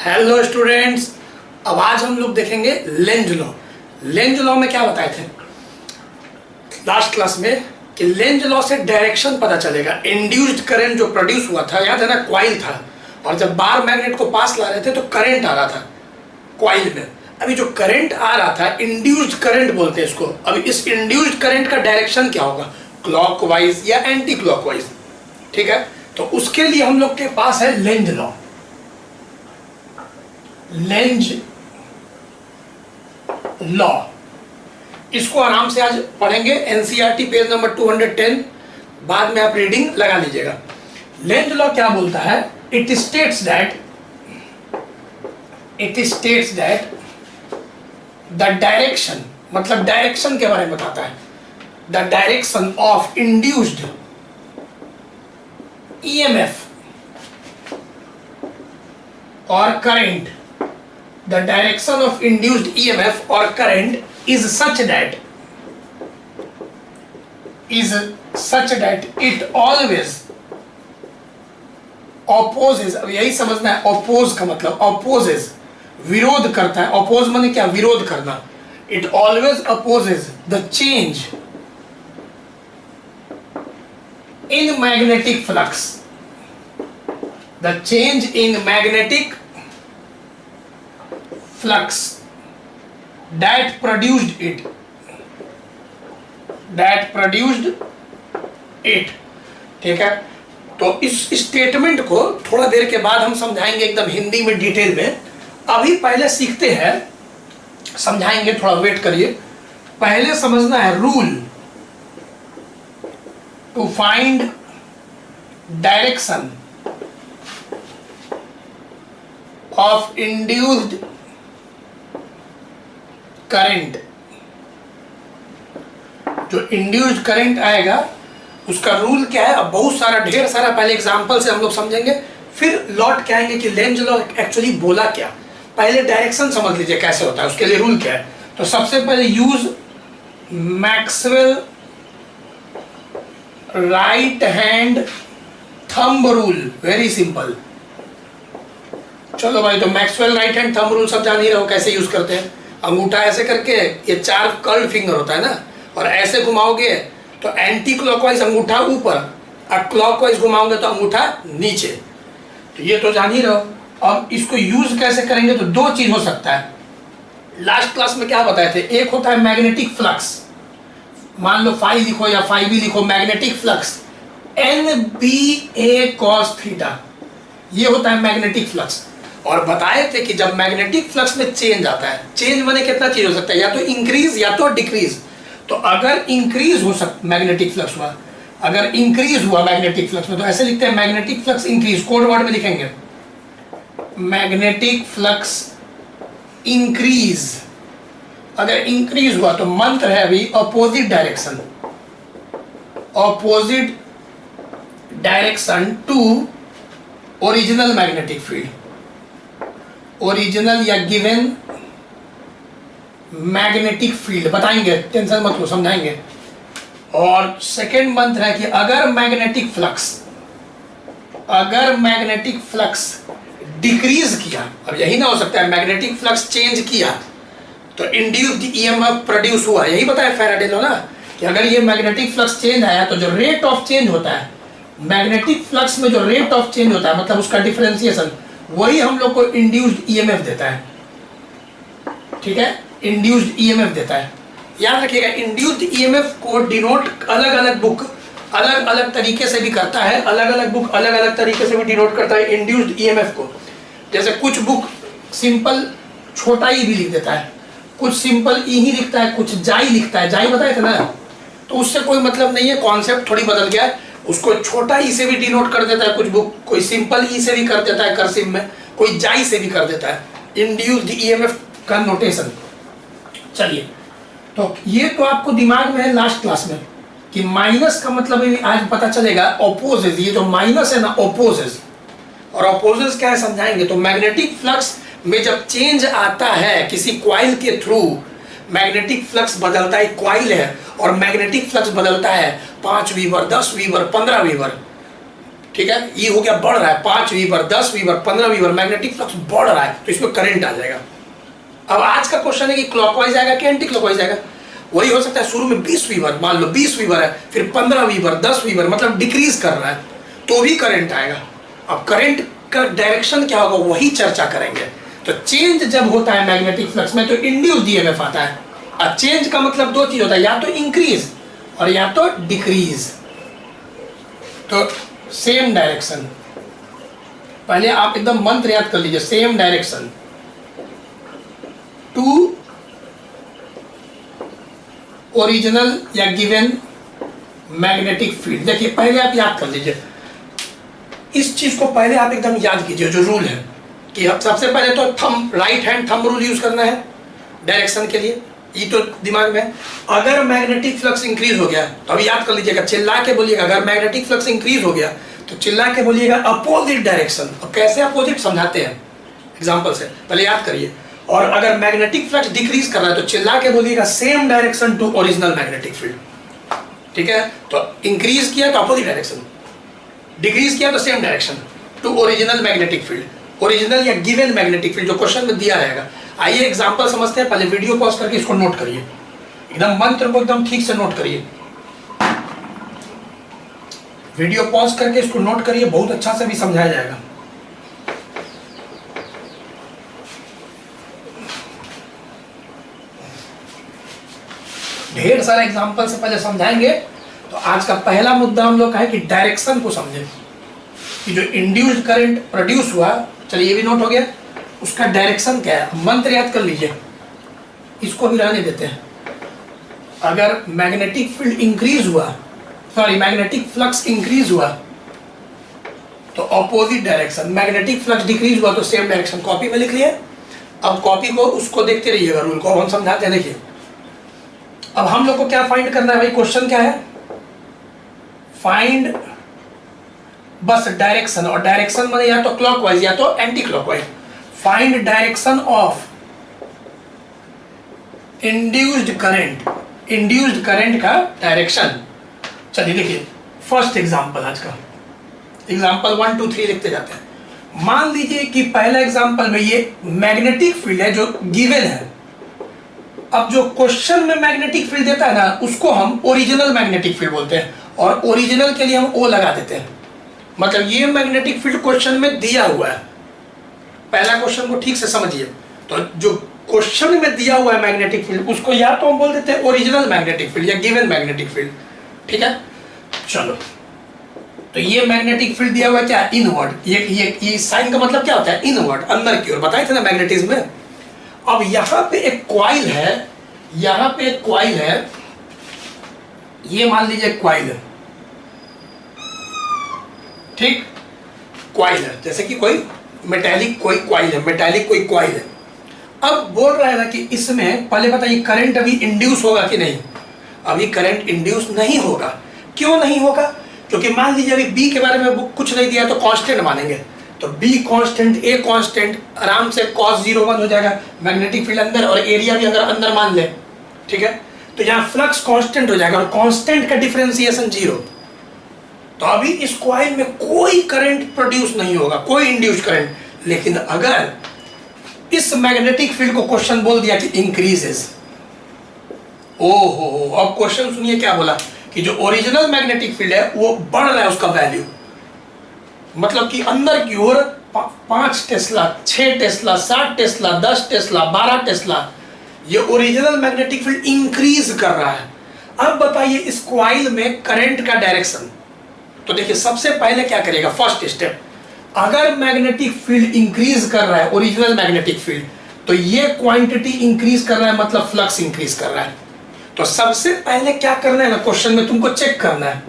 Hello students, अब आज हम लोग देखेंगे लेंज लॉ। लेंज लॉ में क्या बताए थे लास्ट क्लास में कि लेंज लॉ से डायरेक्शन पता चलेगा। इंड्यूस्ड करंट जो प्रोड्यूस हुआ था, याद है ना, क्वाइल था, और जब बार मैग्नेट को पास ला रहे थे तो करंट आ रहा था क्वाइल में। अभी जो करंट आ रहा था इंड्यूस्ड करंट बोलते हैं इसको। अभी इस इंड्यूस्ड करंट का डायरेक्शन क्या होगा, क्लॉकवाइज या एंटी क्लॉकवाइज, ठीक है। तो उसके लिए हम लोग के पास है लेंज लॉ। लेंज लॉ इसको आराम से आज पढ़ेंगे, एनसीईआरटी पेज नंबर 210, बाद में आप रीडिंग लगा लीजिएगा। लेंज लॉ क्या बोलता है, it states that the direction, मतलब डायरेक्शन के बारे में बताता है, the direction of induced EMF और current, the direction of induced EMF or current is such that it always opposes। अब यही समझना है, oppose का मतलब opposes, विरोध करता है। oppose माने क्या, विरोध करना। it always opposes the change in magnetic flux, the change in magnetic flux that produced it, ठीक है। तो इस स्टेटमेंट को थोड़ा देर के बाद हम समझाएंगे एकदम हिंदी में डिटेल में। अभी पहले सीखते हैं, समझाएंगे, थोड़ा वेट करिए। पहले समझना है rule to find direction of induced current. जो इंड्यूस्ड करंट आएगा उसका रूल क्या है। अब बहुत सारा, ढेर सारा पहले एग्जांपल से हम लोग समझेंगे, फिर लौट के आएंगे कि लेंज लॉ एक्चुअली बोला क्या। पहले डायरेक्शन समझ लीजिए कैसे होता है, उसके लिए रूल क्या है। तो सबसे पहले use Maxwell right hand thumb rule, very simple. चलो भाई, तो Maxwell right hand thumb rule सब जान ही रहो कैसे यूज करते हैं। अंगूठा ऐसे करके, ये 4 कर्ल्ड फिंगर होता है ना, और ऐसे घुमाओगे तो एंटी क्लॉकवाइज अंगूठा ऊपर, और क्लॉकवाइज घुमाओगे तो अंगूठा नीचे। तो ये तो जान ही रहो। अब इसको यूज कैसे करेंगे, तो 2 चीज हो सकता है। लास्ट क्लास में क्या बताए थे, एक होता है मैग्नेटिक फ्लक्स, मान लो फाई लिखो या फाई भी लिखो, magnetic flux NBA cos theta, ये होता है मैग्नेटिक फ्लक्स। और बताए थे कि जब मैग्नेटिक फ्लक्स में चेंज आता है, चेंज माने कितना चीज हो सकता है, या तो इंक्रीज या तो डिक्रीज। तो अगर इंक्रीज हो सकता, मैग्नेटिक फ्लक्स हुआ, अगर इंक्रीज हुआ मैग्नेटिक फ्लक्स में, तो ऐसे लिखते हैं magnetic flux increase, code word में लिखेंगे मैग्नेटिक फ्लक्स इंक्रीज। अगर इंक्रीज हुआ तो मंत्र है अभी opposite direction to original magnetic field, original या गिवन मैग्नेटिक फील्ड बताएंगे, टेंशन मत लो, समझाएंगे। और सेकेंड मंत्र है कि अगर मैग्नेटिक फ्लक्स डिक्रीज किया, अब यही ना हो सकता है मैग्नेटिक फ्लक्स चेंज किया तो इंड्यूस्ड ईएमएफ प्रोड्यूस हुआ, यही बताया फैराडे लॉ ना, कि अगर ये मैग्नेटिक फ्लक्स चेंज आया तो जो रेट ऑफ चेंज होता है, मैग्नेटिक फ्लक्स में जो रेट ऑफ चेंज होता है, मतलब उसका डिफरेंशिएशन, वही हम लोग को इंड्यूस्ड ईएमएफ देता है, ठीक है। इंड्यूस्ड ईएमएफ देता है, याद रखिएगा। इंड्यूस्ड ईएमएफ को डिनोट अलग अलग बुक अलग अलग तरीके से भी करता है, अलग अलग बुक अलग अलग तरीके से भी डिनोट करता है इंड्यूस्ड ईएमएफ को। जैसे कुछ बुक सिंपल छोटा ई भी लिख देता है, कुछ सिंपल ई ही लिखता है, कुछ जाई लिखता है, जाई बताए थे ना, तो उससे कोई मतलब नहीं है, कॉन्सेप्ट थोड़ी बदल गया है। उसको छोटा ई से भी डिनोट कर देता है कुछ बुक, कोई सिंपल ई से भी कर देता है कर्सिव में, कोई जाई से भी कर देता है इंड्यूस्ड ईएमएफ का नोटेशन। चलिए, तो ये तो आपको दिमाग में है लास्ट क्लास में कि माइनस का मतलब भी आज पता चलेगा, ऑपोजेस। ये जो माइनस है ना, ऑपोजेस, और ऑपोजेस क्या है समझाएंगे। तो मैग्नेटिक फ्लक्स में जब चेंज आता है किसी क्वाइल के थ्रू, मैग्नेटिक फ्लक्स बदलता है, क्वाइल है और मैग्नेटिक फ्लक्स बदलता है 5 वीबर, 10 वीबर, 15 वीबर, ठीक है, ये हो गया बढ़ रहा है 5 वीबर, 10 वीबर, 15 वीबर, मैग्नेटिक फ्लक्स बढ़ रहा है तो इसमें करंट आ जाएगा। अब आज का क्वेश्चन है कि क्लॉकवाइज आएगा कि एंटी क्लॉकवाइज आएगा। वही हो सकता है शुरू में 20 वीबर, मान लो 20 वीबर है, फिर 15 वीबर, 10 वीबर, मतलब डिक्रीज कर रहा है तो भी करंट आएगा। अब करंट का डायरेक्शन क्या होगा वही चर्चा करेंगे। तो चेंज जब होता है मैग्नेटिक फ्लक्स में तो इंड्यूस्ड ईएमएफ आता है। अब चेंज का मतलब दो चीज होता है, या तो इंक्रीज और या तो डिक्रीज। तो सेम डायरेक्शन, पहले आप एकदम मंत्र याद कर लीजिए, सेम डायरेक्शन टू ओरिजिनल या गिवन मैग्नेटिक फील्ड। देखिए पहले आप याद कर लीजिए, इस चीज को पहले आप एकदम याद कीजिए जो रूल है कि सबसे पहले तो thumb, right hand thumb rule use करना है डायरेक्शन के लिए, ये तो दिमाग में। अगर मैग्नेटिक फ्लक्स इंक्रीज हो गया तो अभी याद कर लीजिएगा, चिल्ला के बोलिएगा, अगर मैग्नेटिक फ्लक्स इंक्रीज हो गया तो चिल्ला के बोलिएगा अपोजिट डायरेक्शन। और कैसे अपोजिट समझाते हैं एग्जांपल से, पहले याद करिए। और अगर मैग्नेटिक फ्लक्स डिक्रीज कर रहा है तो चिल्ला के बोलिएगा same direction to original magnetic field. ठीक है, तो इंक्रीज किया तो अपोजिट डायरेक्शन, डिक्रीज किया तो same direction to original magnetic field, original या गिवन मैग्नेटिक फील्ड जो क्वेश्चन में दिया रहेगा। आइए एग्जांपल समझते हैं, पहले वीडियो पॉज करके इसको नोट करिए, एकदम मंत्र को एकदम ठीक से नोट करिए। वीडियो पॉज करके इसको नोट करिए, बहुत अच्छा से भी समझाया जाएगा। ढेर सारे एग्जांपल से पहले समझाएंगे। तो आज का पहला मुद्दा हम लोग का है कि डायरेक्शन को समझें कि जो इंड्यूस्ड करंट प्रोड्यूस हुआ, चलिए ये भी नोट हो गया, उसका डायरेक्शन क्या है। मंत्र याद कर लीजिए, इसको भी रहने देते हैं। अगर मैग्नेटिक फील्ड इंक्रीज हुआ, सॉरी मैग्नेटिक फ्लक्स इंक्रीज हुआ तो opposite direction, magnetic flux decrease हुआ तो सेम डायरेक्शन। कॉपी में लिख लिए, अब कॉपी को उसको देखते रहिएगा, रूल को हम समझाते हैं। देखिए अब हम लोग को क्या फाइंड करना है भाई, क्वेश्चन क्या है, फाइंड बस डायरेक्शन, और डायरेक्शन माने या तो क्लॉकवाइज या तो anti clockwise. Find direction of induced current, induced current का डायरेक्शन। चलिए देखिए फर्स्ट एग्जांपल, आज का एग्जांपल 1 2 3 लिखते जाते हैं। मान लीजिए कि पहला एग्जांपल में ये मैग्नेटिक फील्ड है जो गिवन है। अब जो क्वेश्चन में मैग्नेटिक फील्ड देता है ना, उसको हम ओरिजिनल मैग्नेटिक फील्ड बोलते हैं, और ओरिजिनल के लिए हम ओ लगा देते हैं। मतलब ये मैग्नेटिक फील्ड क्वेश्चन में दिया हुआ है। पहला क्वेश्चन को ठीक से समझिए, तो जो क्वेश्चन में दिया हुआ है मैग्नेटिक फील्ड, उसको या तो हम बोल देते हैं ओरिजिनल मैग्नेटिक फील्ड या गिवन मैग्नेटिक फील्ड। ठीक है, चलो तो ये मैग्नेटिक फील्ड दिया हुआ है क्या, इनवर्ड। ये साइन का मतलब क्या होता है, इनवर्ड, अंदर की ओर, बताए थे ना मैग्नेटिज्म में। अब यहां पे एक कॉइल है, यहां पे एक कॉइल है, ये मान लीजिए कॉइल है, ठीक, कॉइल है, जैसे कि कोई मेटालिक कोई कॉइल है, मेटालिक कोई कॉइल है। अब बोल रहा है ना कि इसमें पहले बताइए करंट अभी इंड्यूस होगा कि नहीं। अभी करंट इंड्यूस नहीं होगा। क्यों नहीं होगा, क्योंकि मान लीजिए अभी बी के बारे में कुछ नहीं दिया तो कांस्टेंट मानेंगे, तो बी कांस्टेंट, ए कांस्टेंट, आराम से cos 0 1 हो जाएगा, मैग्नेटिक फील्ड अंदर और एरिया भी अगर अंदर मान ले, ठीक है, तो यहाँ फ्लक्स कांस्टेंट हो जाएगा और कांस्टेंट का डिफरेंशिएशन 0। तो अभी इस कॉइल में कोई करंट प्रोड्यूस नहीं होगा, कोई इंड्यूस्ड करंट। लेकिन अगर इस मैग्नेटिक फील्ड को क्वेश्चन बोल दिया कि इंक्रीजेस, ओहो, अब क्वेश्चन सुनिए क्या बोला कि जो ओरिजिनल मैग्नेटिक फील्ड है वो बढ़ रहा है उसका वैल्यू, मतलब कि अंदर की ओर 5 Tesla, 6 Tesla, 7 Tesla, 10 Tesla, 12 Tesla, ये ओरिजिनल मैग्नेटिक फील्ड इंक्रीज कर रहा है। अब बताइए इस कॉइल में करंट का डायरेक्शन। तो देखिए सबसे पहले क्या करेगा, फर्स्ट स्टेप, अगर मैग्नेटिक फील्ड इंक्रीज कर रहा है, ओरिजिनल मैग्नेटिक फील्ड, तो ये क्वांटिटी इंक्रीज कर रहा है, मतलब फ्लक्स इंक्रीज कर रहा है। तो सबसे पहले क्या करना है ना, क्वेश्चन में तुमको चेक करना है,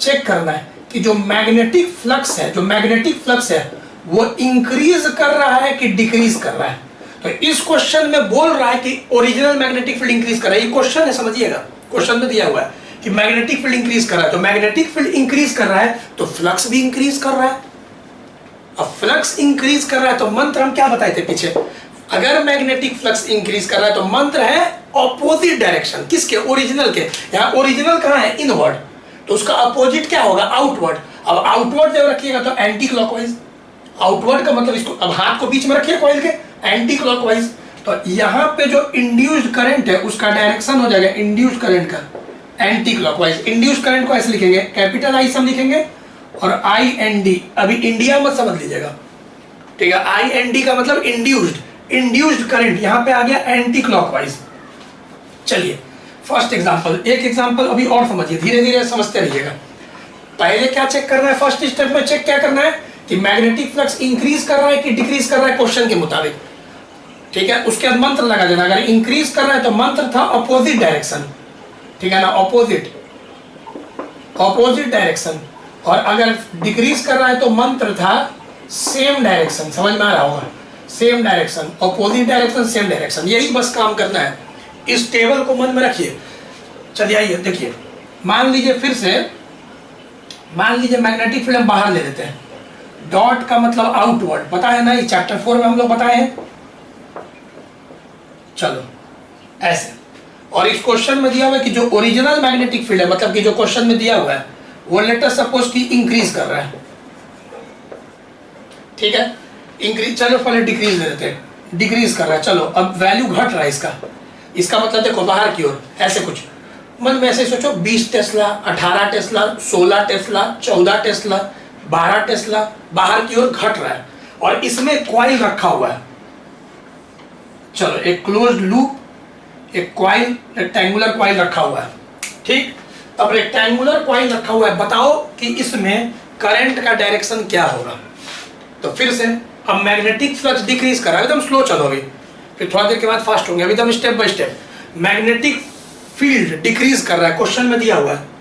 चेक करना है कि जो मैग्नेटिक फ्लक्स है, जो मैग्नेटिक फ्लक्स है वो इंक्रीज कर रहा है कि डिक्रीज कर रहा है। तो इस क्वेश्चन में बोल रहा है कि ओरिजिनल मैग्नेटिक फील्ड इंक्रीज कर रहा है, ये क्वेश्चन है, समझिएगा, क्वेश्चन में दिया हुआ है कि मैग्नेटिक फील्ड इंक्रीज कर रहा है। तो मैग्नेटिक फील्ड इंक्रीज कर रहा है तो फ्लक्स भी इंक्रीज कर रहा है। अब फ्लक्स इंक्रीज कर रहा है तो मंत्र हम क्या बताए थे पीछे, अगर मैग्नेटिक फ्लक्स इंक्रीज कर रहा है तो मंत्र है ऑपोजिट डायरेक्शन, किसके, ओरिजिनल के। यहाँ ओरिजिनल कहाँ है, इनवर्ड, तो उसका अपोजिट क्या होगा, आउटवर्ड। अब आउटवर्ड जब रखिएगा तो एंटी क्लॉकवाइज, आउटवर्ड का मतलब इसको, अब हाथ को बीच में रखिए कॉइल के, एंटी क्लॉकवाइज। तो यहाँ पे जो इंड्यूस्ड करंट है उसका डायरेक्शन हो जाएगा इंड्यूस्ड करंट का एंटी क्लॉकवाइज। इंड्यूस्ड करंट को ऐसे लिखेंगे, कैपिटल आई सब लिखेंगे और आई एन डी, अभी इंडिया मत समझ लीजिएगा, ठीक है। आई एन डी का मतलब इंड्यूस्ड करंट, यहाँ पे आ गया एंटी क्लॉकवाइज। चलिए फर्स्ट एग्जांपल, एक एग्जांपल अभी और समझिए, धीरे धीरे समझते रहिएगा। पहले क्या चेक करना है, फर्स्ट स्टेप में चेक क्या करना है कि मैग्नेटिक फ्लक्स इंक्रीज कर रहा है कि डिक्रीज कर रहा है क्वेश्चन के मुताबिक, ठीक है। उसके बाद मंत्र लगा देना, अगर इंक्रीज कर रहा है तो मंत्र था अपोजिट डायरेक्शन, ठीक है ना, अपोजिट डायरेक्शन, और अगर डिक्रीज कर रहा है तो मंत्र था सेम डायरेक्शन। समझ में आ रहा होगा, same direction, opposite direction, same direction, यही बस काम करना है। इस टेबल को मन में रखिए। चलिए आइए देखिए, मान लीजिए फिर से, मान लीजिए मैग्नेटिक फील्ड हम बाहर ले लेते हैं, डॉट का मतलब आउटवर्ड, पता है ना, ये चैप्टर 4 में हम लोग बताए हैं। चलो ऐसे, और इस क्वेश्चन में दिया हुआ है कि जो ओरिजिनल मैग्नेटिक फील्ड है, मतलब कि जो क्वेश्चन में दिया हुआ है वो लेट अस सपोज कि इंक्रीज कर रहा है, ठीक है, इंक्रीज, चलो पहले डिक्रीज ले लेते हैं, डिक्रीज कर रहा है। चलो अब वैल्यू घट रहा है इसका मतलब देखो बाहर की ओर, ऐसे कुछ मन में ऐसे सोचो, 20 Tesla, 18 Tesla, 16 Tesla, 14 Tesla, 12 Tesla बाहर की ओर घट रहा है, और इसमें कॉइल रखा हुआ है। चलो एक क्लोज्ड लूप, एक कॉइल, रेक्टेंगुलर कॉइल रखा हुआ है, ठीक। अब रेक्टेंगुलर कॉइल रखा हुआ है, बताओ कि इसमें करंट का डायरेक्शन क्या होगा। तो फिर से अब मैग्नेटिक फ्लक्स डिक्रीज कर रहा है, एकदम स्लो चलो अभी, फिर थोड़ा देर के बाद फास्ट होंगे, अभी एकदम step by step. Magnetic field decrease कर रहा है, क्वेश्चन में दिया हुआ है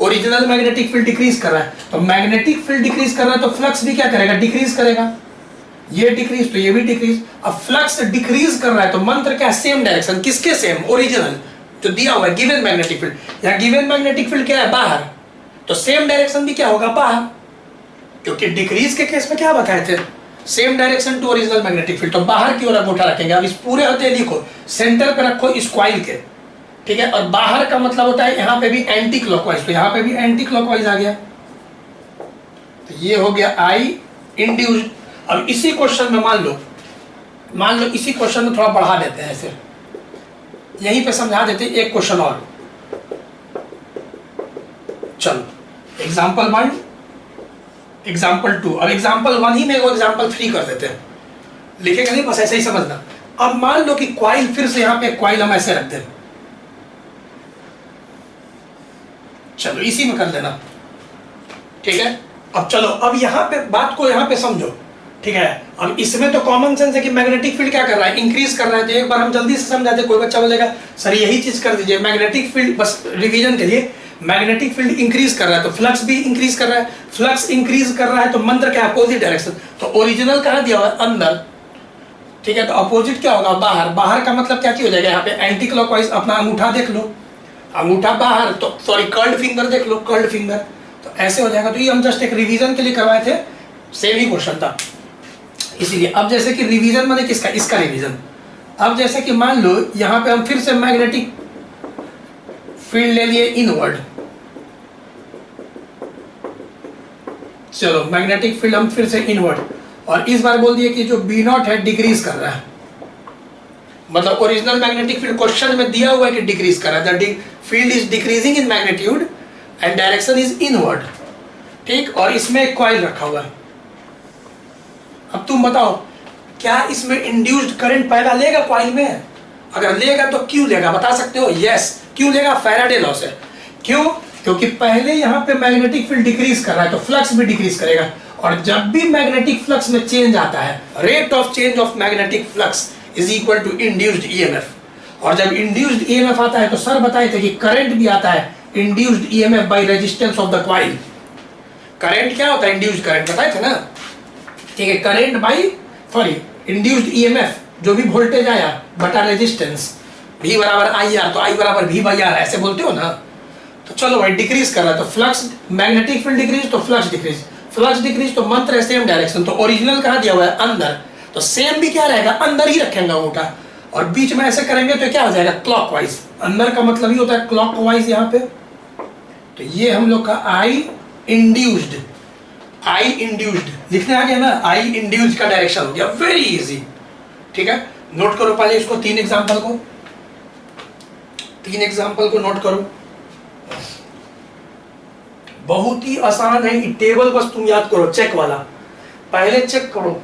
ओरिजिनल मैग्नेटिक फील्ड डिक्रीज कर रहा है, तो मैग्नेटिक फील्ड डिक्रीज कर रहा है तो फ्लक्स भी क्या करेगा, डिक्रीज करेगा। ये डिक्रीज तो ये भी डिक्रीज। अब फ्लक्स डिक्रीज कर रहा है तो मंत्र क्या, सेम डायरेक्शन, किसके सेम, ओरिजिनल जो दिया हुआ है गिवन मैग्नेटिक फील्ड, या गिवन मैग्नेटिक फील्ड क्या है, बाहर, तो सेम डायरेक्शन भी क्या होगा, बाहर, क्योंकि डिक्रीज के केस में क्या बताए थे, same direction to original magnetic field, तो बाहर की ओर अंगूठा रखेंगे। अब इस पूरे होते लिखो, सेंटर पे रखो इस कॉइल के, ठीक है, और बाहर का मतलब होता है यहाँ पे भी एंटी क्लॉकवाइज, तो यहाँ पे भी एंटी क्लॉकवाइज आ गया, तो ये हो गया आई इंड्यूस्ड। अब इसी क्वेश्चन में मान लो इसी क्वेश्चन में थोड़ा बढ़ा देते हैं, ऐसे यहीं पे समझा देते हैं एक क्वेश्चन और। चलो एग्जाम्पल 1, एग्जाम्पल 2, अब एग्जाम्पल 1 ही में एग्जाम्पल 3 कर देते हैं, लिखेंगे नहीं, बस ऐसे ही समझना। अब मान लो कि कॉइल, फिर से यहाँ पे कॉइल हम ऐसे रख दें, चलो इसी में कर देना, ठीक है। अब चलो, अब यहाँ पे बात को यहाँ पे समझो, ठीक है। अब इसमें तो कॉमन सेंस है कि मैग्नेटिक फील्ड क्या कर रहा है, इंक्रीज कर रहा है, तो एक बार हम जल्दी से समझाते, कोई बच्चा बोलेगा सर यही चीज कर दीजिए, मैग्नेटिक फील्ड, बस रिवीजन के लिए, मैग्नेटिक फील्ड इंक्रीज कर रहा है तो फ्लक्स भी इंक्रीज कर रहा है, फ्लक्स इंक्रीज कर रहा है तो मंत्र क्या, अपोजिट डायरेक्शन, तो ओरिजिनल कहाँ दिया हुआ है, अंदर, ठीक है, तो अपोजिट क्या होगा, बाहर। बाहर का मतलब क्या हो जाएगा, यहाँ पे एंटी क्लॉकवाइज, अपना अंगूठा देख लो, अंगूठा बाहर, तो सॉरी कर्ल्ड फिंगर देख लो, कर्ल्ड फिंगर, तो ऐसे हो जाएगा। तो ये हम जस्ट एक रिवीजन के लिए करवाए थे, सेम ही क्वेश्चन था इसीलिए। अब जैसे कि रिवीजन माने किसका, इसका रिवीजन। अब जैसे कि मान लो यहाँ पे हम फिर से मैग्नेटिक फील्ड ले लिए इनवर्ड, चलो मैग्नेटिक फील्ड हम फिर से इनवर्ड, और इस बार बोल दिए कि जो बी नॉट है डिक्रीज कर रहा है, मतलब ओरिजिनल मैग्नेटिक फील्ड क्वेश्चन में दिया हुआ है कि डिक्रीज कर रहा है, the field is decreasing in magnitude and direction is inward, ठीक, और इसमें एक कॉइल रखा हुआ है। अब तुम बताओ क्या इसमें इंड्यूस्ड करंट पैदा लेगा कॉइल में, अगर लेगा तो क्यों लेगा, बता सकते हो, यस, क्यों लेगा, फैराडे लॉ से। क्यों, क्योंकि पहले यहाँ पे मैग्नेटिक फील्ड डिक्रीज कर रहा है तो फ्लक्स भी डिक्रीज करेगा, और जब भी मैग्नेटिक फ्लक्स में चेंज आता है, rate of change of magnetic flux is equal to induced EMF, और जब इंड्यूस्ड ईएमएफ आता है तो सर बताए थे कि करंट भी आता है induced EMF by resistance of the coil. Current क्या होता है, इंड्यूस्ड करंट बताए थे ना, ठीक है, current by sorry induced EMF, जो भी वोल्टेज आया बटा रेजिस्टेंस, V बराबर IR, तो I बराबर V बाई R, ऐसे बोलते हो ना। तो चलो भाई डिक्रीज कर रहा है तो फ्लक्स, मैग्नेटिक फील्ड डिक्रीज तो फ्लक्स डिक्रीज, फ्लक्स डिक्रीज तो मंत्र है सेम डायरेक्शन, तो ओरिजिनल कहाँ दिया हुआ है, अंदर, तो सेम भी क्या रहेगा, अंदर ही रखेंगे अंगूठा, और बीच में ऐसे करेंगे तो क्या हो जाएगा, क्लॉकवाइज। अंदर का मतलब ही होता है क्लॉकवाइज यहाँ पे, तो ये हम लोग का आई इंड्यूस्ड, आई इंड्यूस्ड लिखने आ गया ना, आई इंड्यूस्ड का डायरेक्शन हो गया, वेरी इजी। ठीक है, नोट करो पहले इसको, तीन एग्जांपल को नोट करो। बहुत ही आसान है, टेबल बस तुम याद करो, चेक वाला पहले चेक करो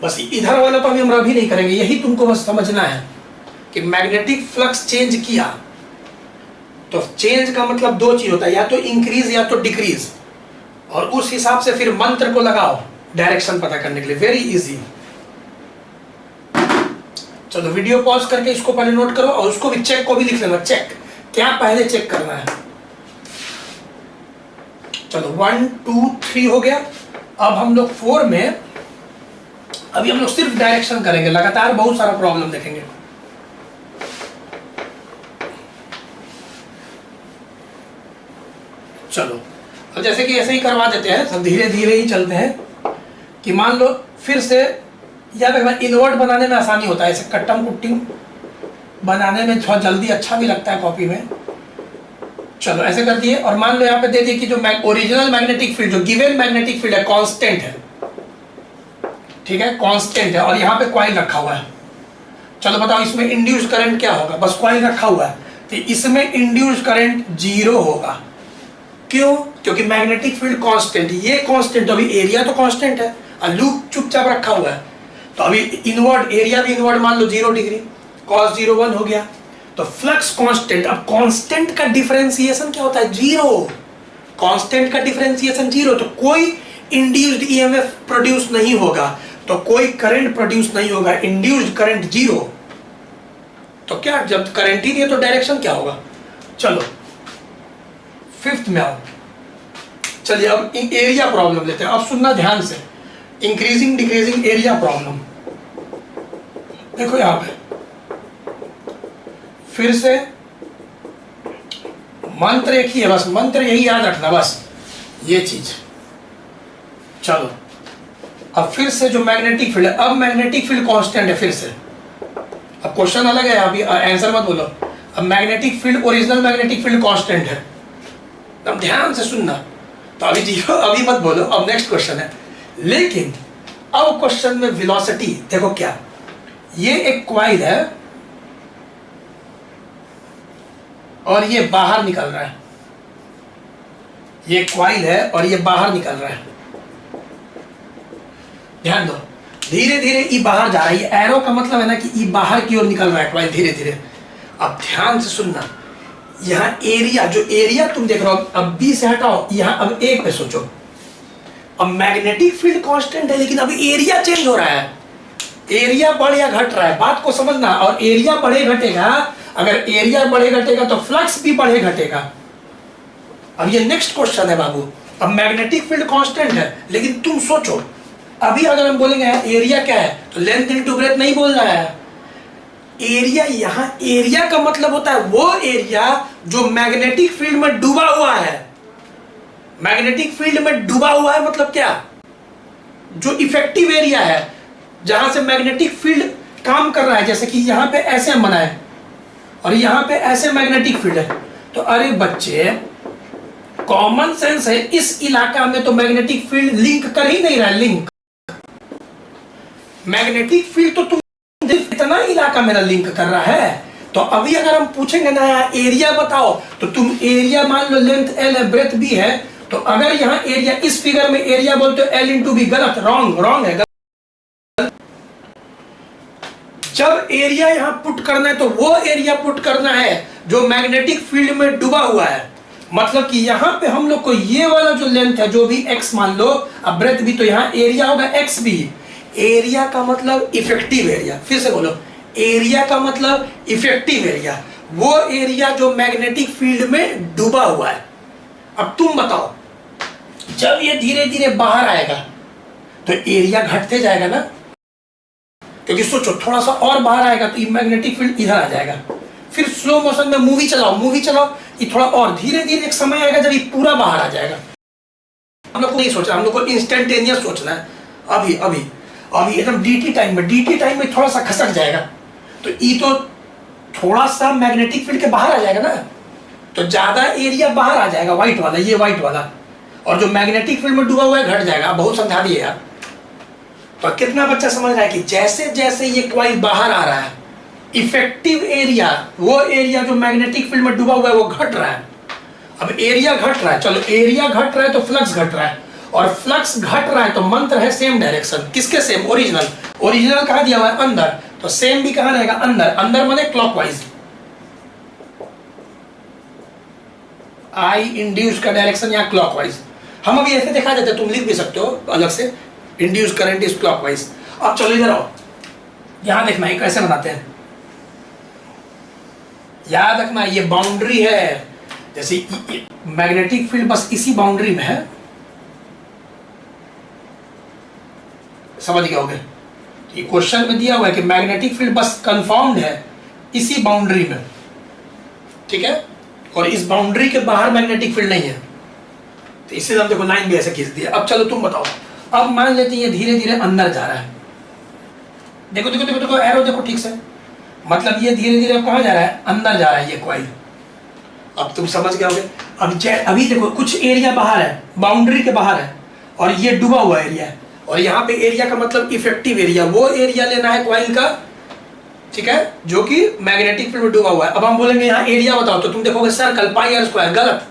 बस, इधर वाला तो हम अभी नहीं करेंगे, यही तुमको बस समझना है कि मैग्नेटिक फ्लक्स चेंज किया तो चेंज का मतलब दो चीज होता है, या तो इंक्रीज या तो डिक्रीज, और उस हिसाब से फिर मंत्र को लगाओ डायरेक्शन पता करने के लिए, वेरी इजी। चलो वीडियो पॉज करके इसको पहले नोट करो, और उसको भी चेक को भी लिख लेना, चेक क्या पहले चेक करना है। चलो 1 2 3 हो गया। अब हम लोग 4 में, अभी हम लोग सिर्फ डायरेक्शन करेंगे, लगातार बहुत सारा प्रॉब्लम देखेंगे। चलो अब जैसे कि ऐसे ही करवा देते हैं, सब धीरे धीरे ही चलते हैं। कि मान लो फिर से याद रखना, इनवर्ट बनाने में आसानी होता है, ऐसे कट्टम कुट्टिंग बनाने में थोड़ा जल्दी अच्छा भी लगता है कॉपी में। चलो ऐसे कर दिए, और मान लो यहाँ पे दे दिए कि जो ओरिजिनल मैग्नेटिक फील्ड, जो गिवन मैग्नेटिक फील्ड है, कांस्टेंट है। ठीक है, कांस्टेंट है, और यहाँ पे कॉइल रखा हुआ है। चलो बताओ इसमें इंड्यूस्ड करंट क्या होगा, बस कॉइल रखा हुआ है तो इसमें इंड्यूस्ड करंट 0 होगा। क्यों? क्योंकि मैग्नेटिक फील्ड कांस्टेंट, ये कांस्टेंट, अभी एरिया तो कांस्टेंट है और लूप चुपचाप रखा हुआ है, तो अभी इनवर्ट, एरिया भी इनवर्ट मान लो 0 डिग्री, cos 0 1 हो गया, तो फ्लक्स कांस्टेंट। अब कांस्टेंट का डिफरेंशिएशन क्या होता है? 0। कांस्टेंट का डिफरेंशिएशन 0, तो कोई इंड्यूस्ड ईएमएफ प्रोड्यूस नहीं होगा, तो कोई करंट प्रोड्यूस नहीं होगा, इंड्यूस्ड करंट 0। तो क्या, जब करंट ही नहीं है तो डायरेक्शन क्या होगा? चलो 5th में आओ। चलिए अब एरिया प्रॉब्लम लेते हैं, अब सुनना ध्यान से, इंक्रीजिंग डिक्रीजिंग एरिया प्रॉब्लम। देखो यहां पे फिर से मंत्र एक ही है, बस मंत्र यही याद रखना, बस ये चीज। चलो अब फिर से जो मैग्नेटिक फील्ड है, अब मैग्नेटिक फील्ड कांस्टेंट है फिर से। अब क्वेश्चन अलग है, अभी आंसर मत बोलो। अब magnetic field, original magnetic field constant है, अब ध्यान से सुनना। तो अभी जीरो, अभी मत बोलो, अब नेक्स्ट क्वेश्चन है। लेकिन अब क्वेश्चन में वेलोसिटी देखो क्या, ये एक कॉइल है और ये बाहर निकल रहा है, ये कॉइल है और ये बाहर निकल रहा है। ध्यान दो, धीरे धीरे ई बाहर जा रहा है, ये एरो का मतलब है ना कि ई बाहर की ओर निकल रहा है कॉइल धीरे धीरे। अब ध्यान से सुनना, यहाँ एरिया, जो एरिया तुम देख रहे हो, अब बी से हटाओ, यहाँ अब एक पे सोचो। अब मैग्नेटिक फील्ड कांस्टेंट है, लेकिन अभी एरिया चेंज हो रहा है, एरिया बढ़ या घट रहा है, बात को समझना। और एरिया बढ़े घटेगा, अगर एरिया बढ़े घटेगा तो फ्लक्स भी बढ़े घटेगा। अब ये नेक्स्ट क्वेश्चन है बाबू। अब मैग्नेटिक फील्ड कांस्टेंट है, लेकिन तुम सोचो, अभी अगर हम बोलेंगे एरिया क्या है, तो लेंथ इनटू ब्रेथ नहीं बोलना है। एरिया, यहां एरिया का मतलब होता है वो एरिया जो मैग्नेटिक फील्ड में डूबा हुआ है। मैग्नेटिक फील्ड में डूबा हुआ है मतलब क्या? जो इफेक्टिव एरिया है, जहां से मैग्नेटिक फील्ड काम कर रहा है। जैसे कि यहां पे ऐसे हम बनाए और यहां पे ऐसे मैग्नेटिक फील्ड है, तो अरे बच्चे कॉमन सेंस है, इस इलाका में तो मैग्नेटिक फील्ड लिंक कर ही नहीं रहा है। लिंक मैग्नेटिक फील्ड तो तुम इतना इलाका मेरा लिंक कर रहा है। तो अभी अगर हम पूछेंगे ना एरिया बताओ, तो तुम एरिया मान लो लेंथ एल है, ब्रेथ बी है, तो अगर यहाँ एरिया, इस फिगर में एरिया बोलते हो एल इंटू बी, गलत, रॉन्ग है, गलत। जब एरिया यहाँ पुट करना है तो वो एरिया पुट करना है जो मैग्नेटिक फील्ड में डूबा हुआ है। मतलब कि यहाँ पे हम लोग को ये वाला जो लेंथ है, जो भी एक्स मान लो, अब ब्रेथ भी, तो यहाँ एरिया होगा एक्स बी। एरिया का मतलब इफेक्टिव एरिया, फिर से बोलो, एरिया का मतलब इफेक्टिव एरिया, वो एरिया जो मैग्नेटिक फील्ड में डूबा हुआ है। अब तुम बताओ, जब ये धीरे धीरे बाहर आएगा तो एरिया घटते जाएगा ना, क्योंकि सोचो थोड़ा सा और बाहर आएगा तो मैग्नेटिक फील्ड इधर आ जाएगा। फिर स्लो मोशन में मूवी चलाओ, ये थोड़ा और धीरे धीरे एक समय आएगा जब ये पूरा बाहर आ जाएगा। हम लोग को नहीं सोचना, हम लोग को इंस्टेंटेनियस सोचना है। अभी एकदम डीटी टाइम में थोड़ा सा खसक जाएगा, तो ये तो थोड़ा सा मैग्नेटिक फील्ड के बाहर आ जाएगा ना, तो ज्यादा एरिया बाहर आ जाएगा, व्हाइट वाला, ये व्हाइट वाला। और जो मैग्नेटिक फील्ड में डूबा हुआ है घट जाएगा। आप बहुत समझा दिए यार। तो कितना बच्चा समझ रहा है कि जैसे जैसे ये कॉइल बाहर आ रहा है, इफेक्टिव एरिया, वो एरिया जो मैग्नेटिक फील्ड में डूबा हुआ है वो घट रहा है। अब एरिया घट रहा है, चलो एरिया घट रहा है तो फ्लक्स घट रहा है, और फ्लक्स घट रहा है तो मंत्र है सेम डायरेक्शन। किसके सेम? ओरिजिनल। ओरिजिनल कहाँ दिया हुआ है? अंदर, तो सेम भी कहाँ रहेगा? अंदर। अंदर माने क्लॉकवाइज। आई इंड्यूस का डायरेक्शन यहाँ क्लॉकवाइज। हम अभी ऐसे दिखा देते, तुम लिख भी सकते हो अलग से, इंड्यूस करंट इज क्लॉकवाइज। अब चलो इधर आओ, यहां देखना है कैसे बनाते हैं। याद रखना ये बाउंड्री है, जैसे मैग्नेटिक फील्ड बस इसी बाउंड्री में है, समझ गए होगे? ये क्वेश्चन में दिया हुआ है कि मैग्नेटिक फील्ड बस कंफर्म्ड है इसी बाउंड्री में, ठीक है, और इस बाउंड्री के बाहर मैग्नेटिक फील्ड नहीं है। तो इससे हम देखो लाइन भी ऐसे खींच दी है। अब चलो तुम बताओ, अब मान लेते हैं ये धीरे धीरे अंदर जा रहा है। देखो देखो देखो देखो एरो देखो ठीक से, मतलब ये धीरे धीरे कहाँ जा रहा है? अंदर जा रहा है ये कॉइल। अब तुम समझ गए होगे। अब अभी देखो कुछ एरिया बाहर है, बाउंड्री के बाहर है, और ये डूबा हुआ एरिया है, और यहाँ पे एरिया का मतलब इफेक्टिव एरिया, वो एरिया लेना है कॉइल का, ठीक है, जो कि मैग्नेटिक फील्ड में डूबा हुआ है। अब हम बोलेंगे यहाँ एरिया बताओ, तो तुम देखोगे सर्कल पाई आर स्क्वायर। गलत,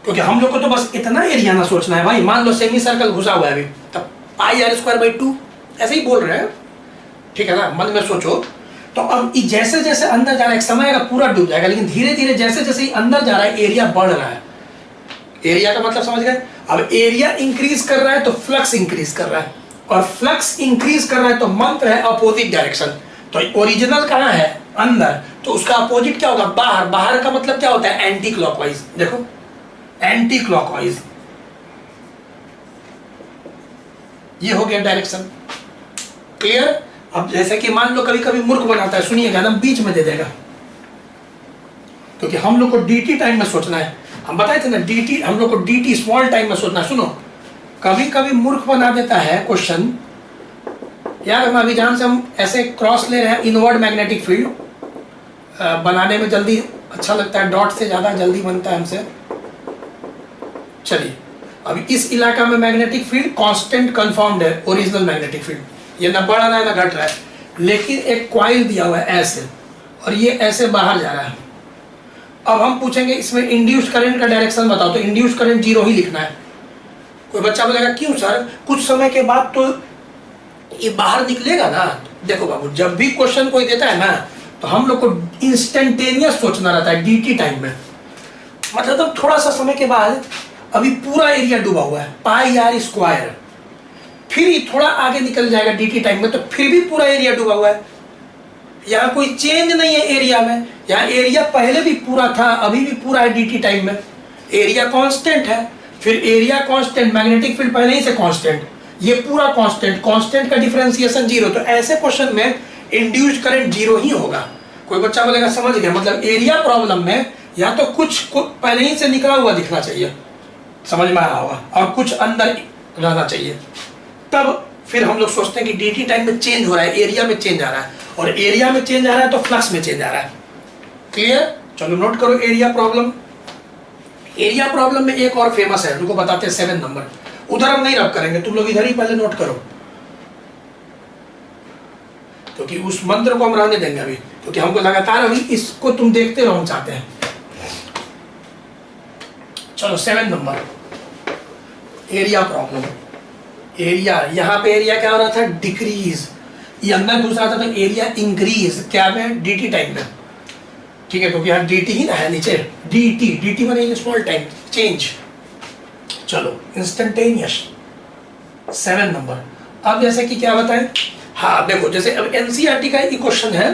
क्योंकि हम लोग को तो बस इतना एरिया ना सोचना है भाई। मान लो सेमी सर्कल घुसा हुआ है अभी, तब पाई आर स्क्वायर बाई 2 ऐसे ही बोल रहे हैं, ठीक है ना, मन में सोचो। तो अब जैसे जैसे अंदर जा रहा है, एक समय आएगा पूरा डूब जाएगा, लेकिन धीरे धीरे जैसे जैसे ही अंदर जा रहा है एरिया बढ़ रहा है। एरिया का मतलब समझ गए? अब एरिया इंक्रीज कर रहा है तो फ्लक्स इंक्रीज कर रहा है, और फ्लक्स इंक्रीज कर रहा है तो मंत्र है अपोजिट डायरेक्शन। तो ओरिजिनल कहाँ है? अंदर, तो उसका अपोजिट क्या होगा? बाहर। बाहर का मतलब क्या होता है? Anti clockwise. देखो एंटी क्लॉकवाइज, ये हो गया डायरेक्शन। क्लियर? अब जैसे कि मान लो कभी कभी मूर्ख बनाता है, सुनिएगा ना, बीच में दे देगा, क्योंकि हम लोग को dt टाइम में सोचना है। हम बताए थे ना dt, हम लोग को dt स्मॉल टाइम में सोचना है। सुनो, कभी कभी मूर्ख बना देता है क्वेश्चन। यार हम अभी जहां से हम ऐसे क्रॉस ले रहे हैं, इनवर्ड मैग्नेटिक फील्ड बनाने में जल्दी अच्छा लगता है, डॉट से ज्यादा जल्दी बनता है हमसे। चलिए, अभी इस इलाका में मैग्नेटिक फील्ड कांस्टेंट कंफर्म्ड है, ओरिजिनल मैग्नेटिक फील्ड, ये ना बढ़ रहा है ना घट रहा है, लेकिन एक कॉइल दिया हुआ है ऐसे, और ये ऐसे बाहर जा रहा है। अब हम पूछेंगे इसमें इंड्यूस्ड करंट का डायरेक्शन बताओ, तो इंड्यूस्ड करंट 0 ही लिखना है। कोई बच्चा बोलेगा क्यों सर, कुछ समय के बाद तो ये बाहर निकलेगा ना। देखो बाबू, जब भी क्वेश्चन कोई देता है ना, तो हम लोग को इंस्टेंटेनियस सोचना रहता है dt टाइम में। मतलब थोड़ा सा समय के बाद, अभी पूरा एरिया डूबा हुआ है पाई आर स्क्वायर, फिर थोड़ा आगे निकल जाएगा dt टाइम में, तो फिर भी पूरा एरिया डूबा हुआ है। यहाँ कोई चेंज नहीं है एरिया में, यहाँ एरिया पहले भी पूरा था, अभी भी पूरा है dt टाइम में। एरिया कांस्टेंट है, फिर एरिया कांस्टेंट, मैग्नेटिक फील्ड पहले ही से कांस्टेंट, ये पूरा कांस्टेंट, कांस्टेंट का डिफरेंशिएशन 0। तो ऐसे क्वेश्चन में इंड्यूस्ड करंट 0 ही होगा। कोई बच्चा बोलेगा समझ गया, मतलब एरिया प्रॉब्लम में या तो कुछ पहले ही से निकला हुआ दिखना चाहिए, समझ में आ रहा होगा, और कुछ अंदर रहना चाहिए, तब फिर हम लोग सोचते हैं कि dt टाइम में चेंज हो रहा है, एरिया में चेंज आ रहा है, और एरिया में चेंज आ रहा है तो फ्लक्स में चेंज आ रहा है। क्लियर? चलो नोट करो एरिया प्रॉब्लम। एरिया प्रॉब्लम में एक और फेमस है, उनको बताते हैं 7 नंबर, उधर हम नहीं रब करेंगे, तुम लोग इधर ही पहले नोट करो, क्योंकि उस मंत्र को हम रहने देंगे अभी, क्योंकि हमको लगातार अभी इसको तुम देखते रहो, हम चाहते हैं। चलो 7 नंबर, एरिया प्रॉब्लम। एरिया, यहाँ पे एरिया क्या हो रहा था? डिक्रीज। ये अंदर घुस रहा था तो एरिया इंक्रीज, क्या में? dt टाइम में, ठीक है, क्योंकि यहाँ dt ही ना है नीचे, dt माने स्मॉल टाइम चेंज। चलो इंस्टेंटेनियस 7 नंबर। अब जैसे कि क्या बताएं, हाँ देखो, जैसे अब एनसीईआरटी का एक क्वेश्चन है,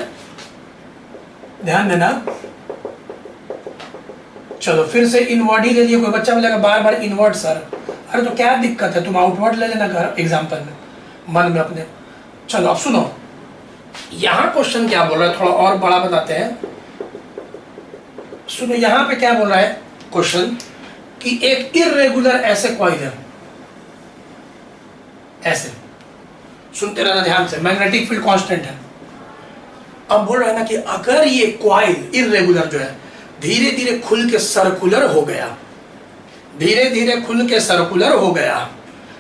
ध्यान देना। चलो फिर से इनवर्ड ही ले लिया। कोई बच्चा बोलेगा बार बार इनवर्ड सर, अरे तो क्या दिक्कत है, तुम आउटवर्ड ले लेना घर एग्जाम्पल में, मन में अपने। चलो अब सुनो, यहां क्वेश्चन क्या बोल रहा है, थोड़ा और बड़ा बताते हैं। सुनो यहां पे क्या बोल रहा है क्वेश्चन, कि एक इर्रेगुलर ऐसे कॉइल है, ऐसे, सुनते रहना ध्यान से, मैग्नेटिक फील्ड कांस्टेंट है। अब बोल रहा है ना कि अगर ये कॉइल इर्रेगुलर जो है धीरे धीरे खुल के सर्कुलर हो गया, धीरे धीरे खुल के सर्कुलर हो गया,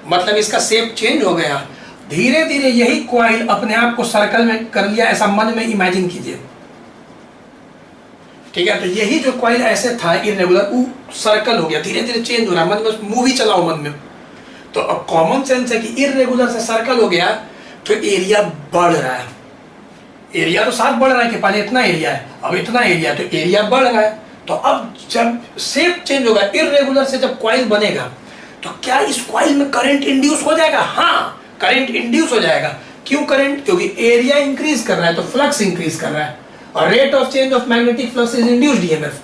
मतलब इसका शेप चेंज हो गया। धीरे धीरे यही कॉइल अपने आप को सर्कल में कर लिया, ऐसा मन में इमेजिन कीजिए। ठीक है, तो यही जो कॉइल ऐसे था इरेगुलर, वो सर्कल हो गया, धीरे धीरे चेंज हो रहा है, मन में मूवी चलाओ मन में। तो अब कॉमन सेंस है कि इरेगुलर से सर्कल हो गया तो एरिया बढ़ रहा है। एरिया तो साथ बढ़ रहा है कि पहले इतना एरिया है, अब इतना एरिया, तो एरिया बढ़ रहा है। तो अब जब शेप चेंज होगा, इरेगुलर से जब कॉइल बनेगा, तो क्या इस कॉइल में करंट इंड्यूस हो जाएगा? हाँ, करंट इंड्यूस हो जाएगा। क्यों करंट? क्योंकि एरिया इंक्रीज कर रहा है तो फ्लक्स इंक्रीज कर रहा है, और rate of change of magnetic flux is induced EMF.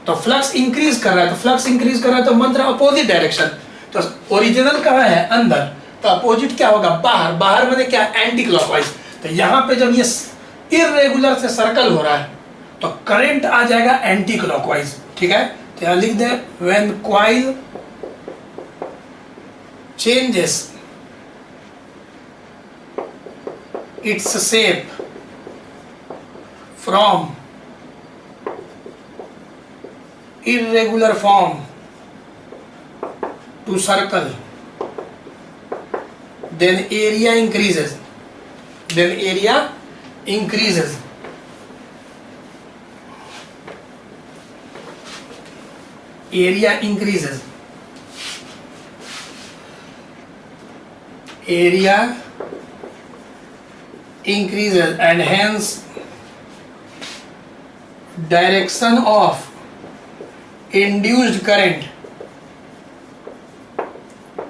तो फ्लक्स इंक्रीज कर रहा है, तो फ्लक्स इंक्रीज कर रहा है तो मंत्र अपोजिट डायरेक्शन। तो ओरिजिनल कहाँ है? अंदर, तो अपोजिट क्या होगा? बाहर। बाहर मैंने क्या? Anti clockwise. तो यहाँ पे जब ये इरेगुलर से सर्कल हो रहा है तो करंट आ जाएगा एंटी क्लॉकवाइज। ठीक है, तो यहाँ लिख दे, when coil changes its shape from irregular form to circle, then area increases. Then area increases. Area increases. Area increases, and hence direction of induced current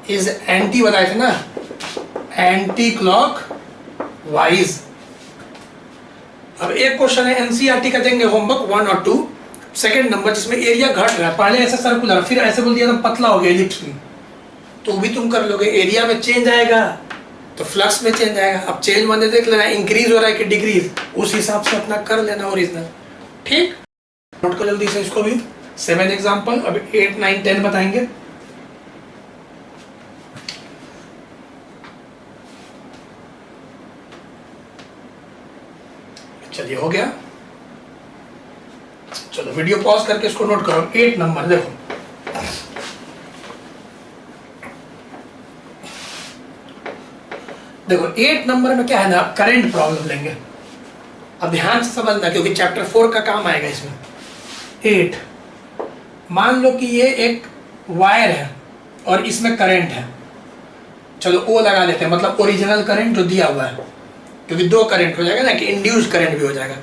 is anti, बताए थे ना, एंटी क्लॉक वाइज। अब एक question है NCERT का, देंगे homework 1 और 2, second number, जिसमें एरिया घट रहा है, पहले ऐसे सर्कुलर, फिर ऐसे बोल दिया एकदम पतला हो गया इलिप्स में, तो भी तुम कर लोगे। एरिया में चेंज आएगा तो फ्लक्स में चेंज आएगा। अब चेंज मैंने देख लेना, इंक्रीज हो रहा है कि डिक्रीज, उस हिसाब से अपना कर लेना ओरिजिनल। ठीक, नोट कर जल्दी से इसको भी। 7 एग्जाम्पल, अब 8, 9, 10 बताएंगे। चलिए, हो गया। चलो वीडियो पॉज करके इसको नोट करो। 8 नंबर देखो, देखो 8 नंबर में क्या है ना, करंट प्रॉब्लम लेंगे। अब ध्यान से समझना, क्योंकि चैप्टर 4 का काम आएगा इसमें। 8, मान लो कि ये एक वायर है और इसमें करंट है, चलो ओ लगा देते हैं, मतलब ओरिजिनल करंट जो दिया हुआ है, क्योंकि 2 करंट हो जाएगा ना, कि इंड्यूस्ड करंट भी हो जाएगा।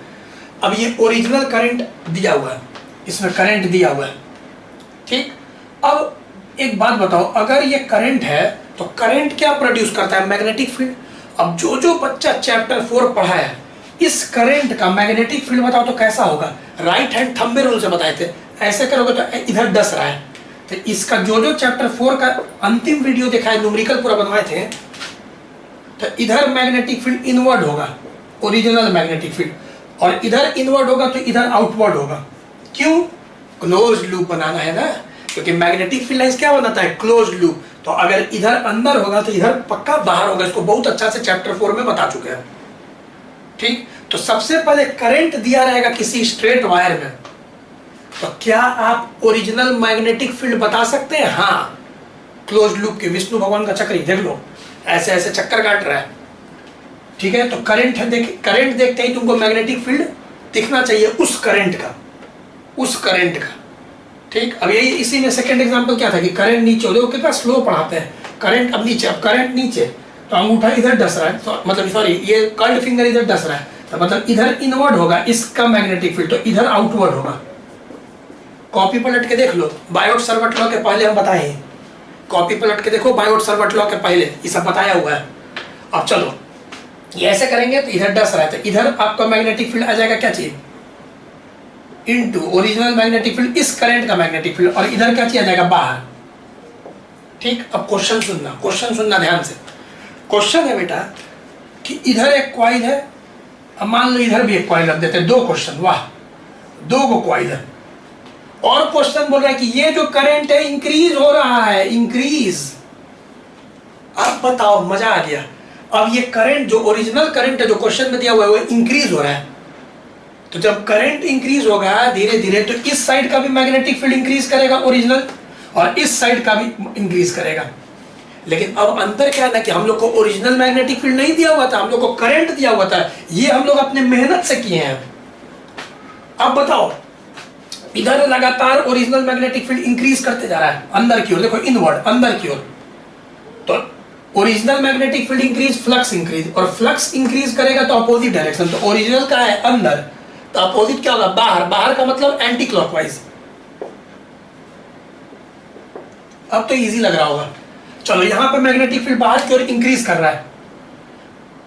अब ये ओरिजिनल करंट दिया हुआ है, इसमें करंट दिया हुआ है। ठीक, अब एक बात बताओ, अगर ये करंट है तो करंट क्या प्रोड्यूस करता है? Magnetic field. अब जो बच्चा चैप्टर 4 पढ़ा है, इस करंट का मैग्नेटिक फील्ड बताओ तो कैसा होगा? राइट हैंड थंबे रूल से बताए थे, ऐसे करोगे तो इधर डस रहा है। तो इसका जो चैप्टर 4 का अंतिम वीडियो देखा है, न्यूमेरिकल पूरा बनवाए थे, तो इधर मैग्नेटिक फील्ड इनवर्ड होगा, ओरिजिनल मैग्नेटिक फील्ड, और इधर इनवर्ड होगा तो इधर आउटवर्ड होगा। क्यों? क्लोज लूप बनाना है ना, क्योंकि मैग्नेटिक फील्ड लाइंस क्या बनाता है? Close loop. तो अगर इधर अंदर होगा तो इधर पक्का बाहर होगा। इसको बहुत अच्छा से चैप्टर 4 में बता चुके हैं। ठीक, तो सबसे पहले करंट दिया रहेगा किसी स्ट्रेट वायर में, तो क्या आप ओरिजिनल मैग्नेटिक फील्ड बता सकते हैं? हाँ, क्लोज लूप के विष्णु भगवान का चक्र ही देख लो, ऐसे ऐसे चक्कर काट रहा है। ठीक है, तो करंट है, करंट देखते ही तुमको मैग्नेटिक फील्ड दिखना चाहिए, उस करंट का, उस करंट का। ठीक, अब यही इसी में सेकंड एग्जांपल क्या था कि करंट नीचे हो, देखो कितना स्लो पढ़ाते हैं। करंट अब नीचे, अब करंट नीचे, तो अंगूठा इधर डस रहा है, तो मतलब सॉरी, ये कर्ल्ड फिंगर इधर डस रहा है, तो मतलब इधर इनवर्ड होगा इसका मैग्नेटिक फील्ड, तो इधर आउटवर्ड होगा। कॉपी पलट के देख लो, बायोट सर्वट लॉ के पहले हम बताए हैं, कॉपी पलट के देखो, बायोट सर्वट लॉ के पहले ये सब बताया हुआ है। अब चलो ये ऐसे करेंगे तो इधर डस रहा है, तो इधर आपका मैग्नेटिक फील्ड आ जाएगा क्या चाहिए? इनटू ओरिजिनल मैग्नेटिक फील्ड, इस करंट का मैग्नेटिक फील्ड, और इधर क्या किया जाएगा? बाहर। ठीक, अब क्वेश्चन सुनना, क्वेश्चन सुनना ध्यान से। क्वेश्चन है बेटा कि इधर एक कॉइल है, अब मान लो इधर भी एक कॉइल रख देते हैं, 2 क्वेश्चन, वाह 2 को कॉइल है, और क्वेश्चन बोल रहा है कि ये जो करंट है इंक्रीज हो रहा है, इंक्रीज। अब बताओ, मजा आ गया। अब ये करंट जो ओरिजिनल करंट है जो क्वेश्चन में दिया हुआ है वो इंक्रीज हो रहा है, तो जब करंट इंक्रीज होगा धीरे धीरे, तो इस साइड का भी मैग्नेटिक फील्ड इंक्रीज करेगा ओरिजिनल, और इस साइड का भी इंक्रीज करेगा। लेकिन अब अंतर क्या है ना कि हम लोग को ओरिजिनल मैग्नेटिक फील्ड नहीं दिया हुआ था, हम लोग को करंट दिया हुआ था, ये हम लोग अपने मेहनत से किए हैं। अब बताओ, इधर लगातार ओरिजिनल मैग्नेटिक फील्ड इंक्रीज करते जा रहा है अंदर की ओर, देखो इनवर्ड अंदर की ओर, तो original magnetic field increase, flux increase, और फ्लक्स इंक्रीज करेगा तो अपोजिट डायरेक्शन, तो ओरिजिनल का है अंदर, तो अपोजिट क्या होगा, बाहर, बाहर का मतलब एंटी क्लॉकवाइज। अब तो इजी लग रहा होगा। चलो यहां पे मैग्नेटिक फील्ड बाहर की ओर इंक्रीज कर रहा है,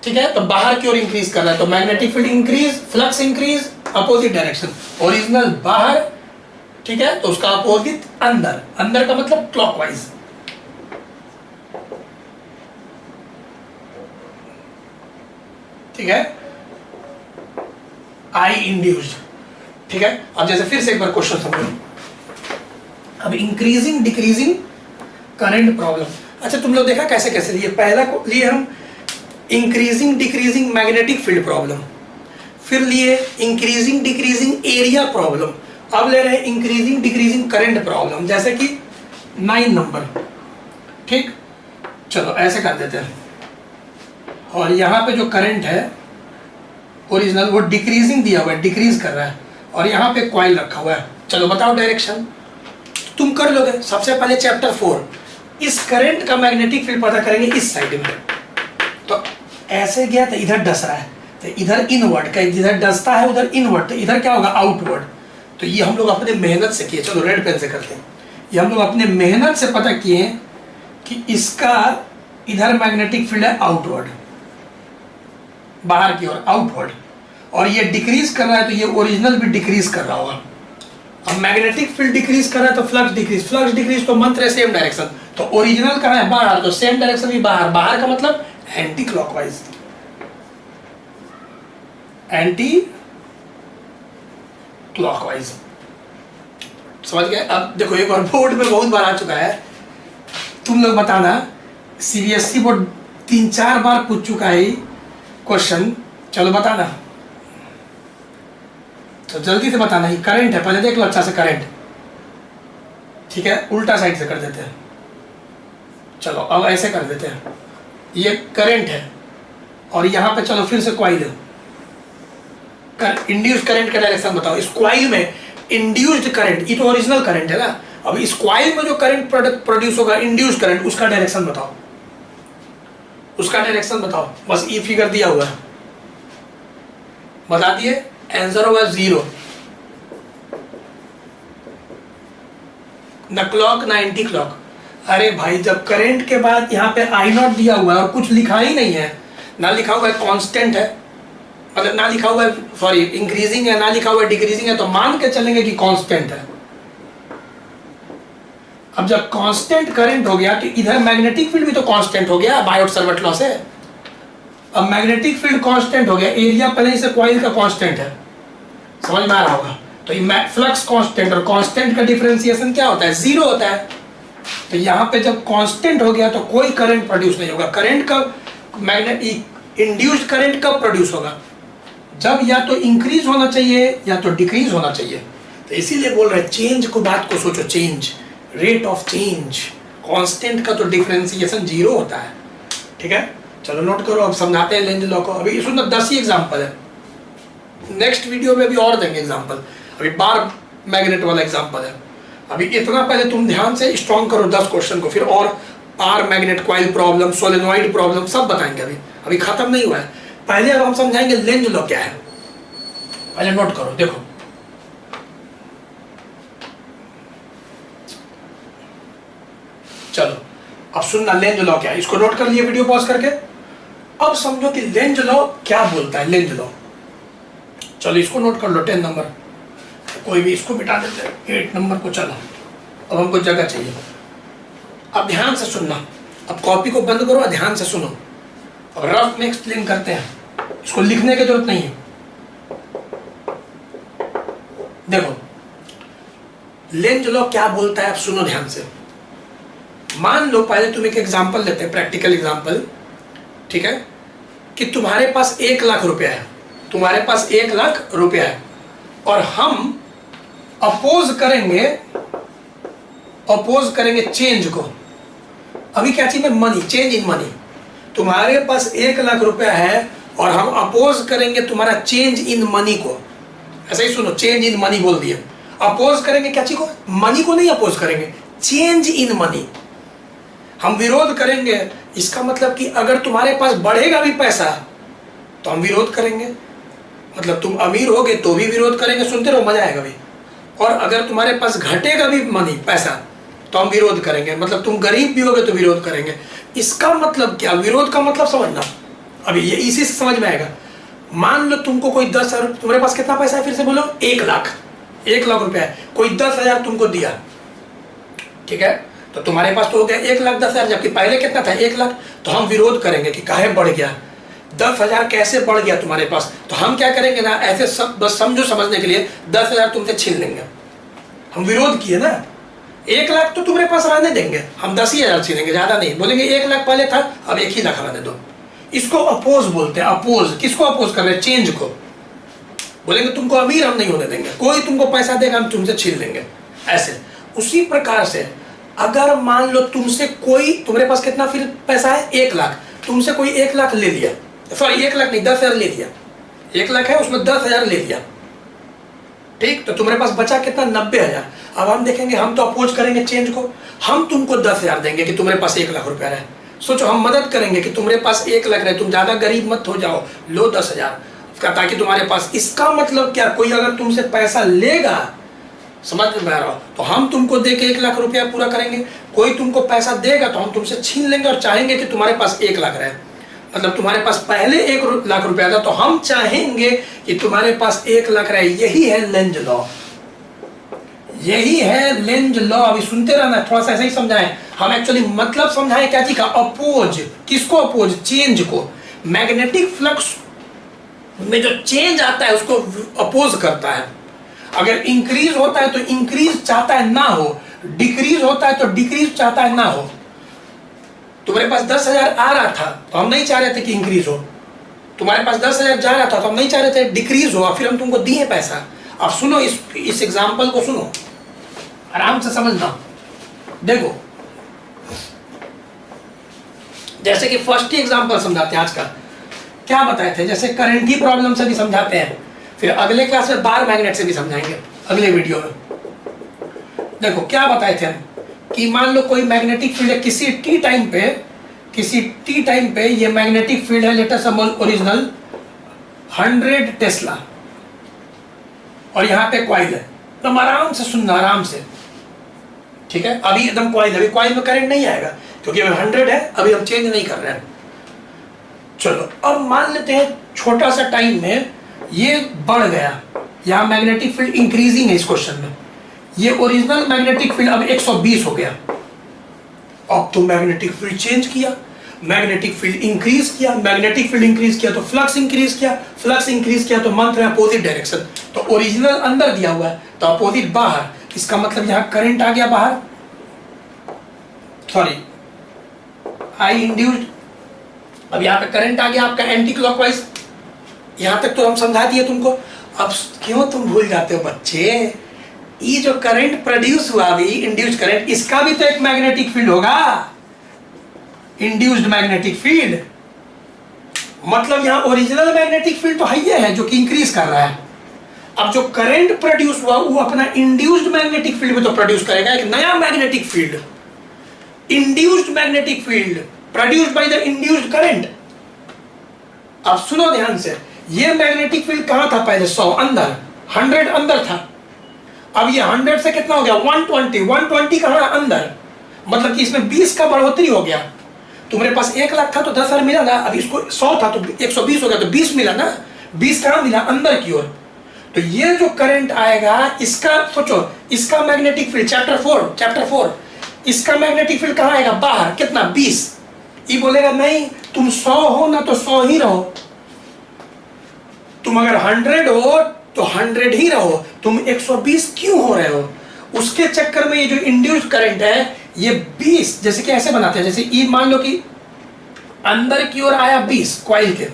ठीक है, तो बाहर की ओर इंक्रीज कर रहा है, तो magnetic field increase, flux increase, opposite direction, original बाहर, ठीक है, तो उसका अपोजिट अंदर, अंदर का मतलब क्लॉकवाइज। ठीक है, आई इंड्यूस्ड। ठीक है, अब जैसे फिर से एक बार क्वेश्चन समझो। अब इंक्रीजिंग डिक्रीजिंग करंट प्रॉब्लम, अच्छा तुम लोग देखा कैसे कैसे लिए, पहला को लिए हम increasing decreasing magnetic field problem, फिर लिए इंक्रीजिंग डिक्रीजिंग एरिया प्रॉब्लम, अब ले रहे हैं इंक्रीजिंग डिक्रीजिंग करंट प्रॉब्लम, जैसे कि 9 नंबर। ठीक, चलो ऐसे कर देते हैं, और यहाँ पे जो करंट है ओरिजिनल वो डिक्रीजिंग दिया हुआ है, डिक्रीज कर रहा है, और यहाँ पे कॉइल रखा हुआ है। चलो बताओ डायरेक्शन, तुम कर लोगे। सबसे पहले चैप्टर 4, इस करंट का मैग्नेटिक फील्ड पता करेंगे इस साइड में, तो ऐसे गया तो इधर डस रहा है, तो इधर इनवर्ड का, जिधर डसता है उधर इनवर्ड, तो इधर क्या होगा आउटवर्ड। तो ये हम लोग अपने मेहनत से किए, चलो रेड पेन से करते हैं, ये हम लोग अपने मेहनत से पता किए कि इसका इधर मैग्नेटिक फील्ड है आउटवर्ड, बाहर की ओर आउटवर्ड, और ये डिक्रीज कर रहा है, तो ये ओरिजिनल भी डिक्रीज कर रहा होगा। अब मैग्नेटिक फील्ड डिक्रीज कर रहा है तो फ्लक्स डिक्रीज, फ्लक्स डिक्रीज तो मंत्र है सेम डायरेक्शन, तो ओरिजिनल का है बाहर, तो सेम डायरेक्शन भी बाहर, बाहर का मतलब एंटी क्लॉकवाइज, एंटी क्लॉकवाइज। समझ गए? अब देखो एक बार बोर्ड में बहुत बार आ चुका है, तुम लोग बताना, सीबीएसई बोर्ड 3-4 बार पूछ चुका है क्वेश्चन, चलो बताना, तो जल्दी से बताना। ही करंट है, पहले देख लो अच्छा से करंट, ठीक है, उल्टा साइड से कर देते हैं। चलो अब ऐसे कर देते हैं, ये करंट है, और यहां पे चलो फिर से कॉइल है, इंड्यूस्ड करंट का डायरेक्शन बताओ। इस कॉइल में इंड्यूस्ड करंट, ये तो ओरिजिनल करंट है ना, अब इस कॉइल में जो करंट प्रोड्यूस होगा इंड्यूस्ड करंट, उसका डायरेक्शन बताओ, उसका डायरेक्शन बताओ। बस ये फिगर दिया हुआ है, बता दिए, आंसर होगा 0, न क्लॉक ना एंटी क्लॉक। अरे भाई जब करंट के बाद यहाँ पे आई नॉट दिया हुआ है और कुछ लिखा ही नहीं है, ना लिखा हुआ है कांस्टेंट है, मतलब ना लिखा हुआ है, सॉरी इंक्रीजिंग है, ना लिखा हुआ है डिक्रीजिंग है, तो मान के चलेंगे कि कांस्टेंट है। अब जब कांस्टेंट करंट हो गया तो इधर मैग्नेटिक फील्ड भी तो कांस्टेंट हो गया बायोट सर्वट लॉ से। अब मैग्नेटिक फील्ड कांस्टेंट हो गया, एरिया पहले से कॉइल का कांस्टेंट है, समझ में आ रहा होगा। तो ये फ्लक्स कांस्टेंट और कांस्टेंट का डिफरेंशिएशन क्या होता है, 0 होता है। तो यहाँ पे जब कांस्टेंट हो गया तो कोई करंट प्रोड्यूस नहीं होगा। करंट कब, मैग्नेटिक इंड्यूस्ड करंट कब प्रोड्यूस होगा, जब या तो इंक्रीज होना चाहिए या तो डिक्रीज होना चाहिए। तो इसीलिए बोल रहे हैं चेंज को, बात को सोचो, change, rate of change. Constant का तो डिफरेंशिएशन 0 होता है, ठीक है। चलो नोट करो, अब समझाते हैं लेंज लॉ को। अभी सुनो 10 ही एग्जाम्पल है, नेक्स्ट वीडियो में भी और देंगे एग्जाम्पल, अभी बार मैग्नेट वाला एग्जाम्पल है। अभी इतना पहले तुम ध्यान से स्ट्रॉन्ग करो 10 क्वेश्चन को, फिर और or magnet coil problem, solenoid problem सब बताएंगे। अभी खत्म नहीं हुआ है, पहले अब हम समझाएंगे लेंज लॉ क्या है। पहले नोट करो, देखो चलो अब सुनना लेंज लॉ क्या है, इसको नोट कर लिए वीडियो पॉज करके। अब समझो कि लेंज लॉ क्या बोलता है। लेंज लॉ, चलो इसको नोट कर लो, 10 नंबर, कोई भी इसको मिटा देते हैं, 8 नंबर को। चलो अब हमको जगह चाहिए, अब ध्यान से सुनना, अब कॉपी को बंद करो, ध्यान से सुनो, अब रफ में एक्सप्लेन करते हैं, इसको लिखने की जरूरत नहीं है। देखो लेंज लॉ क्या बोलता है, अब सुनो ध्यान से। मान लो पहले तुम एक एग्जांपल लेते हैं, प्रैक्टिकल एग्जांपल, ठीक है, कि तुम्हारे पास 1 लाख रुपया है, तुम्हारे पास 1 लाख रुपया है, और हम अपोज करेंगे अपोज करेंगे चेंज को। अभी क्या चीज में? Money, change in money. तुम्हारे पास 1 लाख रुपया है और हम अपोज करेंगे तुम्हारा चेंज इन मनी को। ऐसा ही सुनो, चेंज इन मनी बोल दिए। अपोज करेंगे क्या चीज को? मनी को नहीं अपोज करेंगे, चेंज इन मनी। हम विरोध करेंगे। इसका मतलब कि अगर तुम्हारे पास बढ़ेगा भी पैसा तो हम विरोध करेंगे। मतलब तुम अमीर होगे तो भी विरोध करेंगे, सुनते रहो, मजा आएगा भी। और अगर तुम्हारे पास घटेगा भी मनी, पैसा, तो हम विरोध करेंगे। मतलब तुम गरीब भी होगे तो विरोध करेंगे। इसका मतलब क्या? विरोध का मतलब समझना। अभी ये इसी से समझ में आएगा। मान लो तुमको कोई 10,000, तुम्हारे पास कितना पैसा है? फिर से बोलो। 1 लाख, 1 लाख रुपया है। कोई 10,000 तुमको दिया, ठीक है, तो तुम्हारे पास तो हो गया 1,10,000, जबकि पहले कितना था? 1 लाख। तो हम विरोध करेंगे कि काहे बढ़ गया, 10,000 कैसे बढ़ गया तुम्हारे पास। तो हम क्या करेंगे ना, ऐसे सब बस समझो, समझने के लिए 10,000 तुमसे छीन लेंगे। हम विरोध किए ना। 1 लाख तो तुम्हारे पास रहने देंगे, हम 10,000 छीनेंगे, ज्यादा नहीं। बोलेंगे 1 लाख पहले था, अब 1 ही लाख रहने दो। इसको अपोज बोलते हैं। अपोज किसको अपोज कर रहे हैं? चेंज को। बोलेंगे तुमको अमीर हम नहीं होने देंगे, कोई तुमको पैसा देगा हम तुमसे छीन लेंगे। ऐसे उसी प्रकार से अगर मान लो तुमसे कोई, तुम्हारे पास कितना फिर पैसा है? 1 लाख। तुमसे कोई 1 लाख ले लिया, सॉरी 1 लाख नहीं, 10,000 ले लिया। 1 लाख है, उसमें 10,000 ले लिया, ठीक। तो तुम्हारे पास बचा कितना? 90,000। अब हम देखेंगे, हम तो अपोज करेंगे चेंज को। हम तुमको 10,000 देंगे कि तुम्हारे पास 1 लाख रुपया रहे। सोचो, हम मदद करेंगे कि तुम्हारे पास 1 लाख रहे, तुम ज्यादा गरीब मत हो जाओ, लो 10,000 ताकि तुम्हारे पास। इसका मतलब क्या? कोई अगर तुमसे पैसा लेगा, समझ में आ रहा हो, तो हम तुमको दे के 1 लाख रुपया पूरा करेंगे। कोई तुमको पैसा देगा तो हम तुमसे छीन लेंगे और चाहेंगे कि तुम्हारे पास 1 लाख रहे। मतलब तुम्हारे पास पहले 1 लाख रुपया था, तो हम चाहेंगे कि तुम्हारे पास 1 लाख रहे। यही है लेंज लॉ, यही है लेंज लॉ। अभी सुनते रहना, थोड़ा सा ऐसे ही समझाएं हम। एक्चुअली मतलब समझाएं क्या चीज का? अपोज। किसको अपोज? चेंज को। मैग्नेटिक फ्लक्स में जो चेंज आता है उसको अपोज करता है। अगर इंक्रीज होता है तो इंक्रीज चाहता है ना हो, डिक्रीज होता है तो डिक्रीज चाहता है ना हो। तुम्हारे पास 10,000 आ रहा था तो हम नहीं चाह रहे थे कि इंक्रीज हो। तुम्हारे पास 10,000 जा रहा था तो हम नहीं चाह रहे थे डिक्रीज हो, फिर हम तुमको दिए पैसा। अब सुनो, इस एग्जाम्पल को सुनो, आराम से समझना। देखो, जैसे कि फर्स्ट ही एग्जाम्पल समझाते हैं आज का। क्या बताए थे? जैसे करंट की प्रॉब्लम से भी समझाते हैं, फिर अगले क्लास में बार मैग्नेट से भी समझाएंगे, अगले वीडियो में। देखो क्या बताए थे हम कि मान लो कोई मैग्नेटिक फील्ड है किसी टी टाइम पे, ये मैग्नेटिक फील्ड है, let us suppose original 100 Tesla, और यहाँ पे कॉइल है। तुम आराम से सुनना, आराम से, ठीक है। अभी एकदम कॉइल है, अभी कॉइल में करंट नहीं आएगा क्योंकि अभी 100 है, अभी हम चेंज नहीं कर रहे हैं। चलो अब मान लेते हैं छोटा सा टाइम में ये बढ़ गया, यहाँ मैग्नेटिक फील्ड इंक्रीजिंग है इस क्वेश्चन में। ये ओरिजिनल मैग्नेटिक फील्ड अब 120 हो गया। अब तो मैग्नेटिक फील्ड चेंज किया, मैग्नेटिक फील्ड इंक्रीज किया, मैग्नेटिक फील्ड इंक्रीज किया तो फ्लक्स इंक्रीज किया, फ्लक्स इंक्रीज किया तो मंथ है अपोजिट डायरेक्शन। तो ओरिजिनल अंदर दिया हुआ है तो अपोजिट बाहर। इसका मतलब यहाँ करंट आ गया बाहर, सॉरी आई इंड्यूस्ड। अब यहाँ पे करंट आ गया आपका एंटी क्लॉकवाइज। यहाँ तक तो हम समझा दिए तुमको। अब क्यों तुम भूल जाते हो बच्चे? ये जो करंट प्रोड्यूस हुआ अभी, इंड्यूस्ड करंट, इसका भी तो एक मैग्नेटिक फील्ड होगा, इंड्यूस्ड मैग्नेटिक फील्ड। मतलब यहाँ ओरिजिनल मैग्नेटिक फील्ड तो है जो कि इंक्रीज कर रहा है। अब जो करंट प्रोड्यूस हुआ वो अपना इंड्यूस्ड मैग्नेटिक फील्ड में तो प्रोड्यूस करेगा एक नया magnetic field, induced magnetic field produced by the induced current. अब सुनो ध्यान से, ये मैग्नेटिक फील्ड कहां था पहले? 100 अंदर, 100 अंदर था। अब ये 100 से कितना हो गया? 120। 120 कहां? अंदर। मतलब कि इसमें 20 का बढ़ोतरी हो गया। तुम्हारे पास 1 लाख था तो 10,000 मिला ना, अब इसको 100 था तो 120 हो गया तो 20 मिला ना। 20 कहां मिला? अंदर की ओर। तो ये जो करंट आएगा इसका, सोचो, इसका मैग्नेटिक फील्ड चैप्टर 4, इसका मैग्नेटिक फील्ड कहां आएगा? बाहर। कितना? 20। ये बोलेगा नहीं, तुम 100 हो ना तो 100 ही रहो, तुम अगर 100 हो तो 100 ही रहो, तुम 120 क्यों हो रहे हो? उसके चक्कर में ये जो इंड्यूस्ड करंट है ये 20, जैसे कि ऐसे बनाते हैं, जैसे ये मान लो कि अंदर की ओर आया 20 कॉइल के,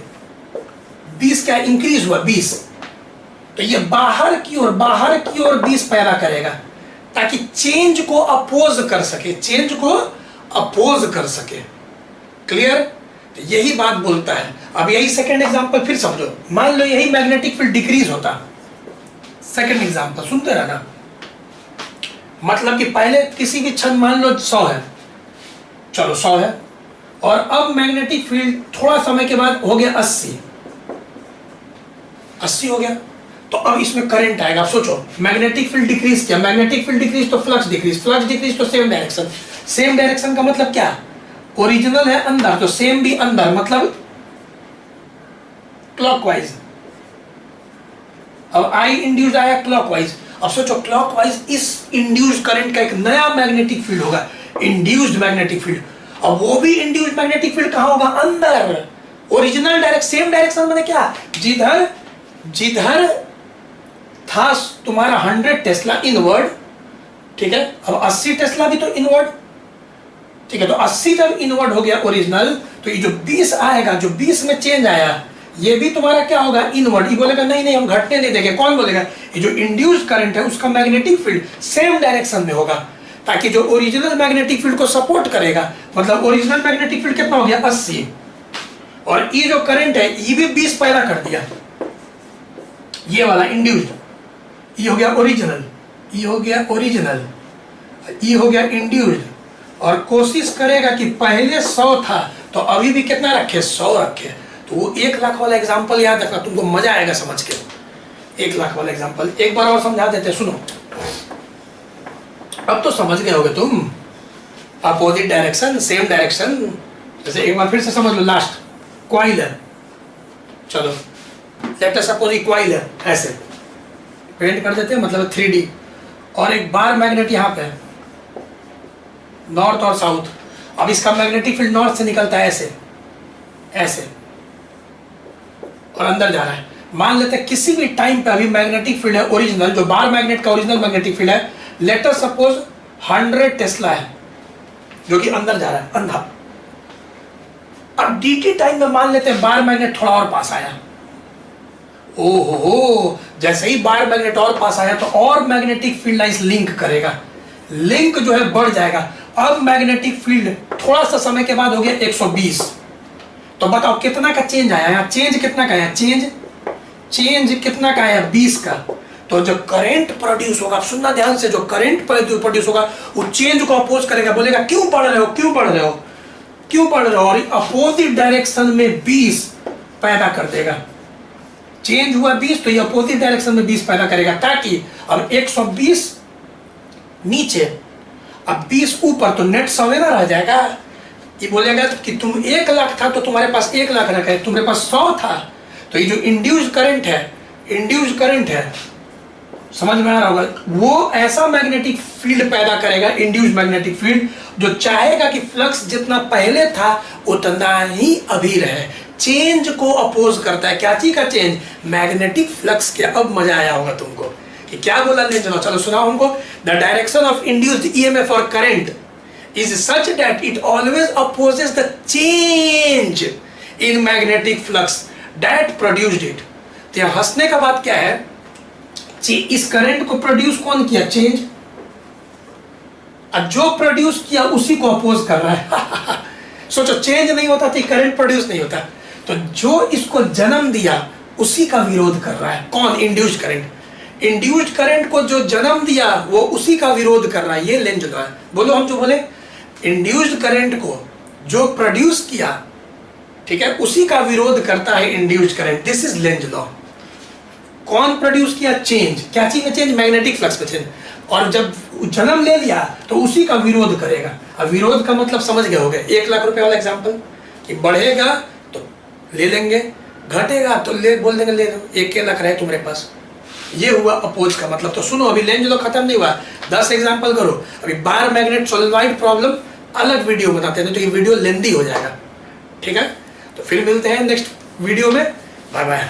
20 का इंक्रीज हुआ 20, तो ये बाहर की ओर 20 पैदा करेगा ताकि चेंज को अपोज कर सके, चेंज को अपोज कर सके। क्लियर? तो यही बात बोलता है। अब यही सेकंड एग्जांपल फिर समझो। मान लो यही मैग्नेटिक फील्ड डिक्रीज होता, सेकंड एग्जांपल सुनते रहना। मतलब कि पहले किसी भी क्षण मान लो 100 है, चलो 100 है, और अब मैग्नेटिक फील्ड थोड़ा समय के बाद हो गया 80 हो गया। तो अब इसमें करंट आएगा। आप सोचो, मैग्नेटिक फील्ड डिक्रीज किया, मैग्नेटिक फील्ड डिक्रीज तो फ्लक्स डिक्रीज, फ्लक्स डिक्रीज तो सेम डायरेक्शन। सेम डायरेक्शन का मतलब क्या? ओरिजिनल है अंदर तो सेम भी अंदर, मतलब क्लॉकवाइज। अब आई इंड्यूस आया क्लॉकवाइज। अब सोचो क्लॉकवाइज इस इंड्यूस्ड करंट का एक नया मैग्नेटिक फील्ड होगा, इंड्यूस्ड मैग्नेटिक फील्ड। अब वो भी इंड्यूस्ड मैग्नेटिक फील्ड कहां होगा? अंदर। ओरिजिनल डायरेक्शन, सेम डायरेक्शन मैंने क्या, जिधर जिधर था तुम्हारा 100 टेस्ला इनवर्ड, ठीक है, अब 80 टेस्ला भी तो इनवर्ड, ठीक है, तो 80 जब इनवर्ड हो गया ओरिजिनल, तो ये जो 20 आएगा, जो 20 में चेंज आया, ये भी तुम्हारा क्या होगा? इनवर्ड। ये बोलेगा नहीं नहीं हम घटने नहीं देंगे। कौन बोलेगा? ये जो इंड्यूस्ड करंट है उसका मैग्नेटिक फील्ड सेम डायरेक्शन में होगा, ताकि जो ओरिजिनल मैग्नेटिक फील्ड को सपोर्ट करेगा। मतलब ओरिजिनल मैग्नेटिक फील्ड कितना हो गया? 80, और ये जो करंट है ये भी 20 पैदा कर दिया, ये वाला इंड्यूस्ड, ये हो गया ओरिजिनल, ये हो गया ओरिजिनल, ये हो गया इंड्यूस्ड। और कोशिश करेगा कि पहले 100 था तो अभी भी कितना रखे? 100 रखे। तो वो 1 लाख वाला एग्जांपल याद रखना, तुमको मजा आएगा समझ के। 1 लाख वाला एग्जांपल एक बार और समझा देते, सुनो। अब तो समझ गए होगे तुम, अपोजिट डायरेक्शन सेम डायरेक्शन। जैसे एक बार फिर से समझ लो, लास्ट कॉइल है, चलो लेट अस सपोज ये कॉइल है, ऐसे पेंट कर देते हैं, मतलब 3D, और एक बार मैग्नेट यहाँ पे नॉर्थ और साउथ। अब इसका मैग्नेटिक फील्ड नॉर्थ से निकलता है ऐसे ऐसे और अंदर जा रहा है। मान लेते हैं किसी भी टाइम पे अभी मैग्नेटिक फील्ड है ओरिजिनल, जो बार मैग्नेट का ओरिजिनल मैग्नेटिक फील्ड है, लेट अस सपोज 100 टेस्ला है, जो कि अंदर जा रहा है अंधा। अब dt टाइम में मान लेते हैं बार मैग्नेट थोड़ा और पास आया, ओहो, जैसे ही बार मैग्नेट और पास आया तो और मैग्नेटिक फील्ड लाइंस लिंक करेगा, लिंक जो है बढ़ जाएगा। अब मैग्नेटिक फील्ड थोड़ा सा समय के बाद हो गया 120। तो बताओ कितना का चेंज आया यहाँ? चेंज कितना का आया? चेंज कितना का आया? 20 का। तो जो करंट प्रोड्यूस होगा, सुनना ध्यान से, जो करंट प्रोड्यूस होगा वो चेंज को अपोज करेगा, बोलेगा क्यों बढ़ रहे हो, क्यों बढ़ रहे हो, क्यों बढ़ रहे हो, और अपोजिट डायरेक्शन में 20 पैदा कर देगा। चेंज हुआ 20 तो ये अपोजिट डायरेक्शन में 20 पैदा करेगा, ताकि अब 120 नीचे, अब 20 ऊपर, तो नेट 100 ना रह जाएगा। ये बोलेगा कि तुम 1 लाख था तो तुम्हारे पास 1 लाख रखा है, तुम्हारे पास 100 था। तो ये जो इंड्यूस्ड करंट है, समझ में आ रहा होगा, वो ऐसा मैग्नेटिक फील्ड पैदा करेगा, इंड्यूस्ड मैग्नेटिक फील्ड, जो चाहेगा कि फ्लक्स जितना पहले था उतना ही अभी रहे। चेंज को अपोज करता है। क्या चीज का चेंज? मैग्नेटिक फ्लक्स के। अब मजा आया होगा तुमको कि क्या बोला ले, चलो सुनाओ हमको। The direction of induced EMF और current is such that it always opposes the change in magnetic flux that produced it। तो यहाँ हंसने का बात क्या है? इस करंट को प्रोड्यूस कौन किया? चेंज। जो प्रोड्यूस किया उसी को अपोज कर रहा है। सोचो, चेंज नहीं होता तो करंट प्रोड्यूस नहीं होता, तो जो इसको जन्म दिया उसी का विरोध कर रहा है। कौन? Induced current. इंड्यूस्ड करंट को जो जन्म दिया वो उसी का विरोध कर रहा है। ये लेंज लॉ है। बोलो हम जो बोले, इंड्यूस्ड करंट को जो प्रोड्यूस किया, ठीक है, उसी का विरोध करता है induced current. This is Lenz law. कौन प्रोड्यूस किया? चेंज। क्या चीज में चेंज? मैग्नेटिक फ्लक्स में चेंज। और जब जन्म ले लिया तो उसी का विरोध करेगा। अब विरोध का मतलब समझ गए होगे। 1 लाख रुपए वाला एग्जांपल, कि बढ़ेगा तो ले लेंगे, घटेगा तो ले बोल देंगे ले लो, 1 लाख रहे तुम्हारे पास। ये हुआ अपोज का मतलब। तो सुनो, अभी लेंज लॉ खत्म नहीं हुआ, 10 एग्जांपल करो। अभी बार मैग्नेट सोलेनॉइड प्रॉब्लम अलग वीडियो बताते हैं, तो ये वीडियो लेंदी हो जाएगा, ठीक है। तो फिर मिलते हैं नेक्स्ट वीडियो में। Bye bye.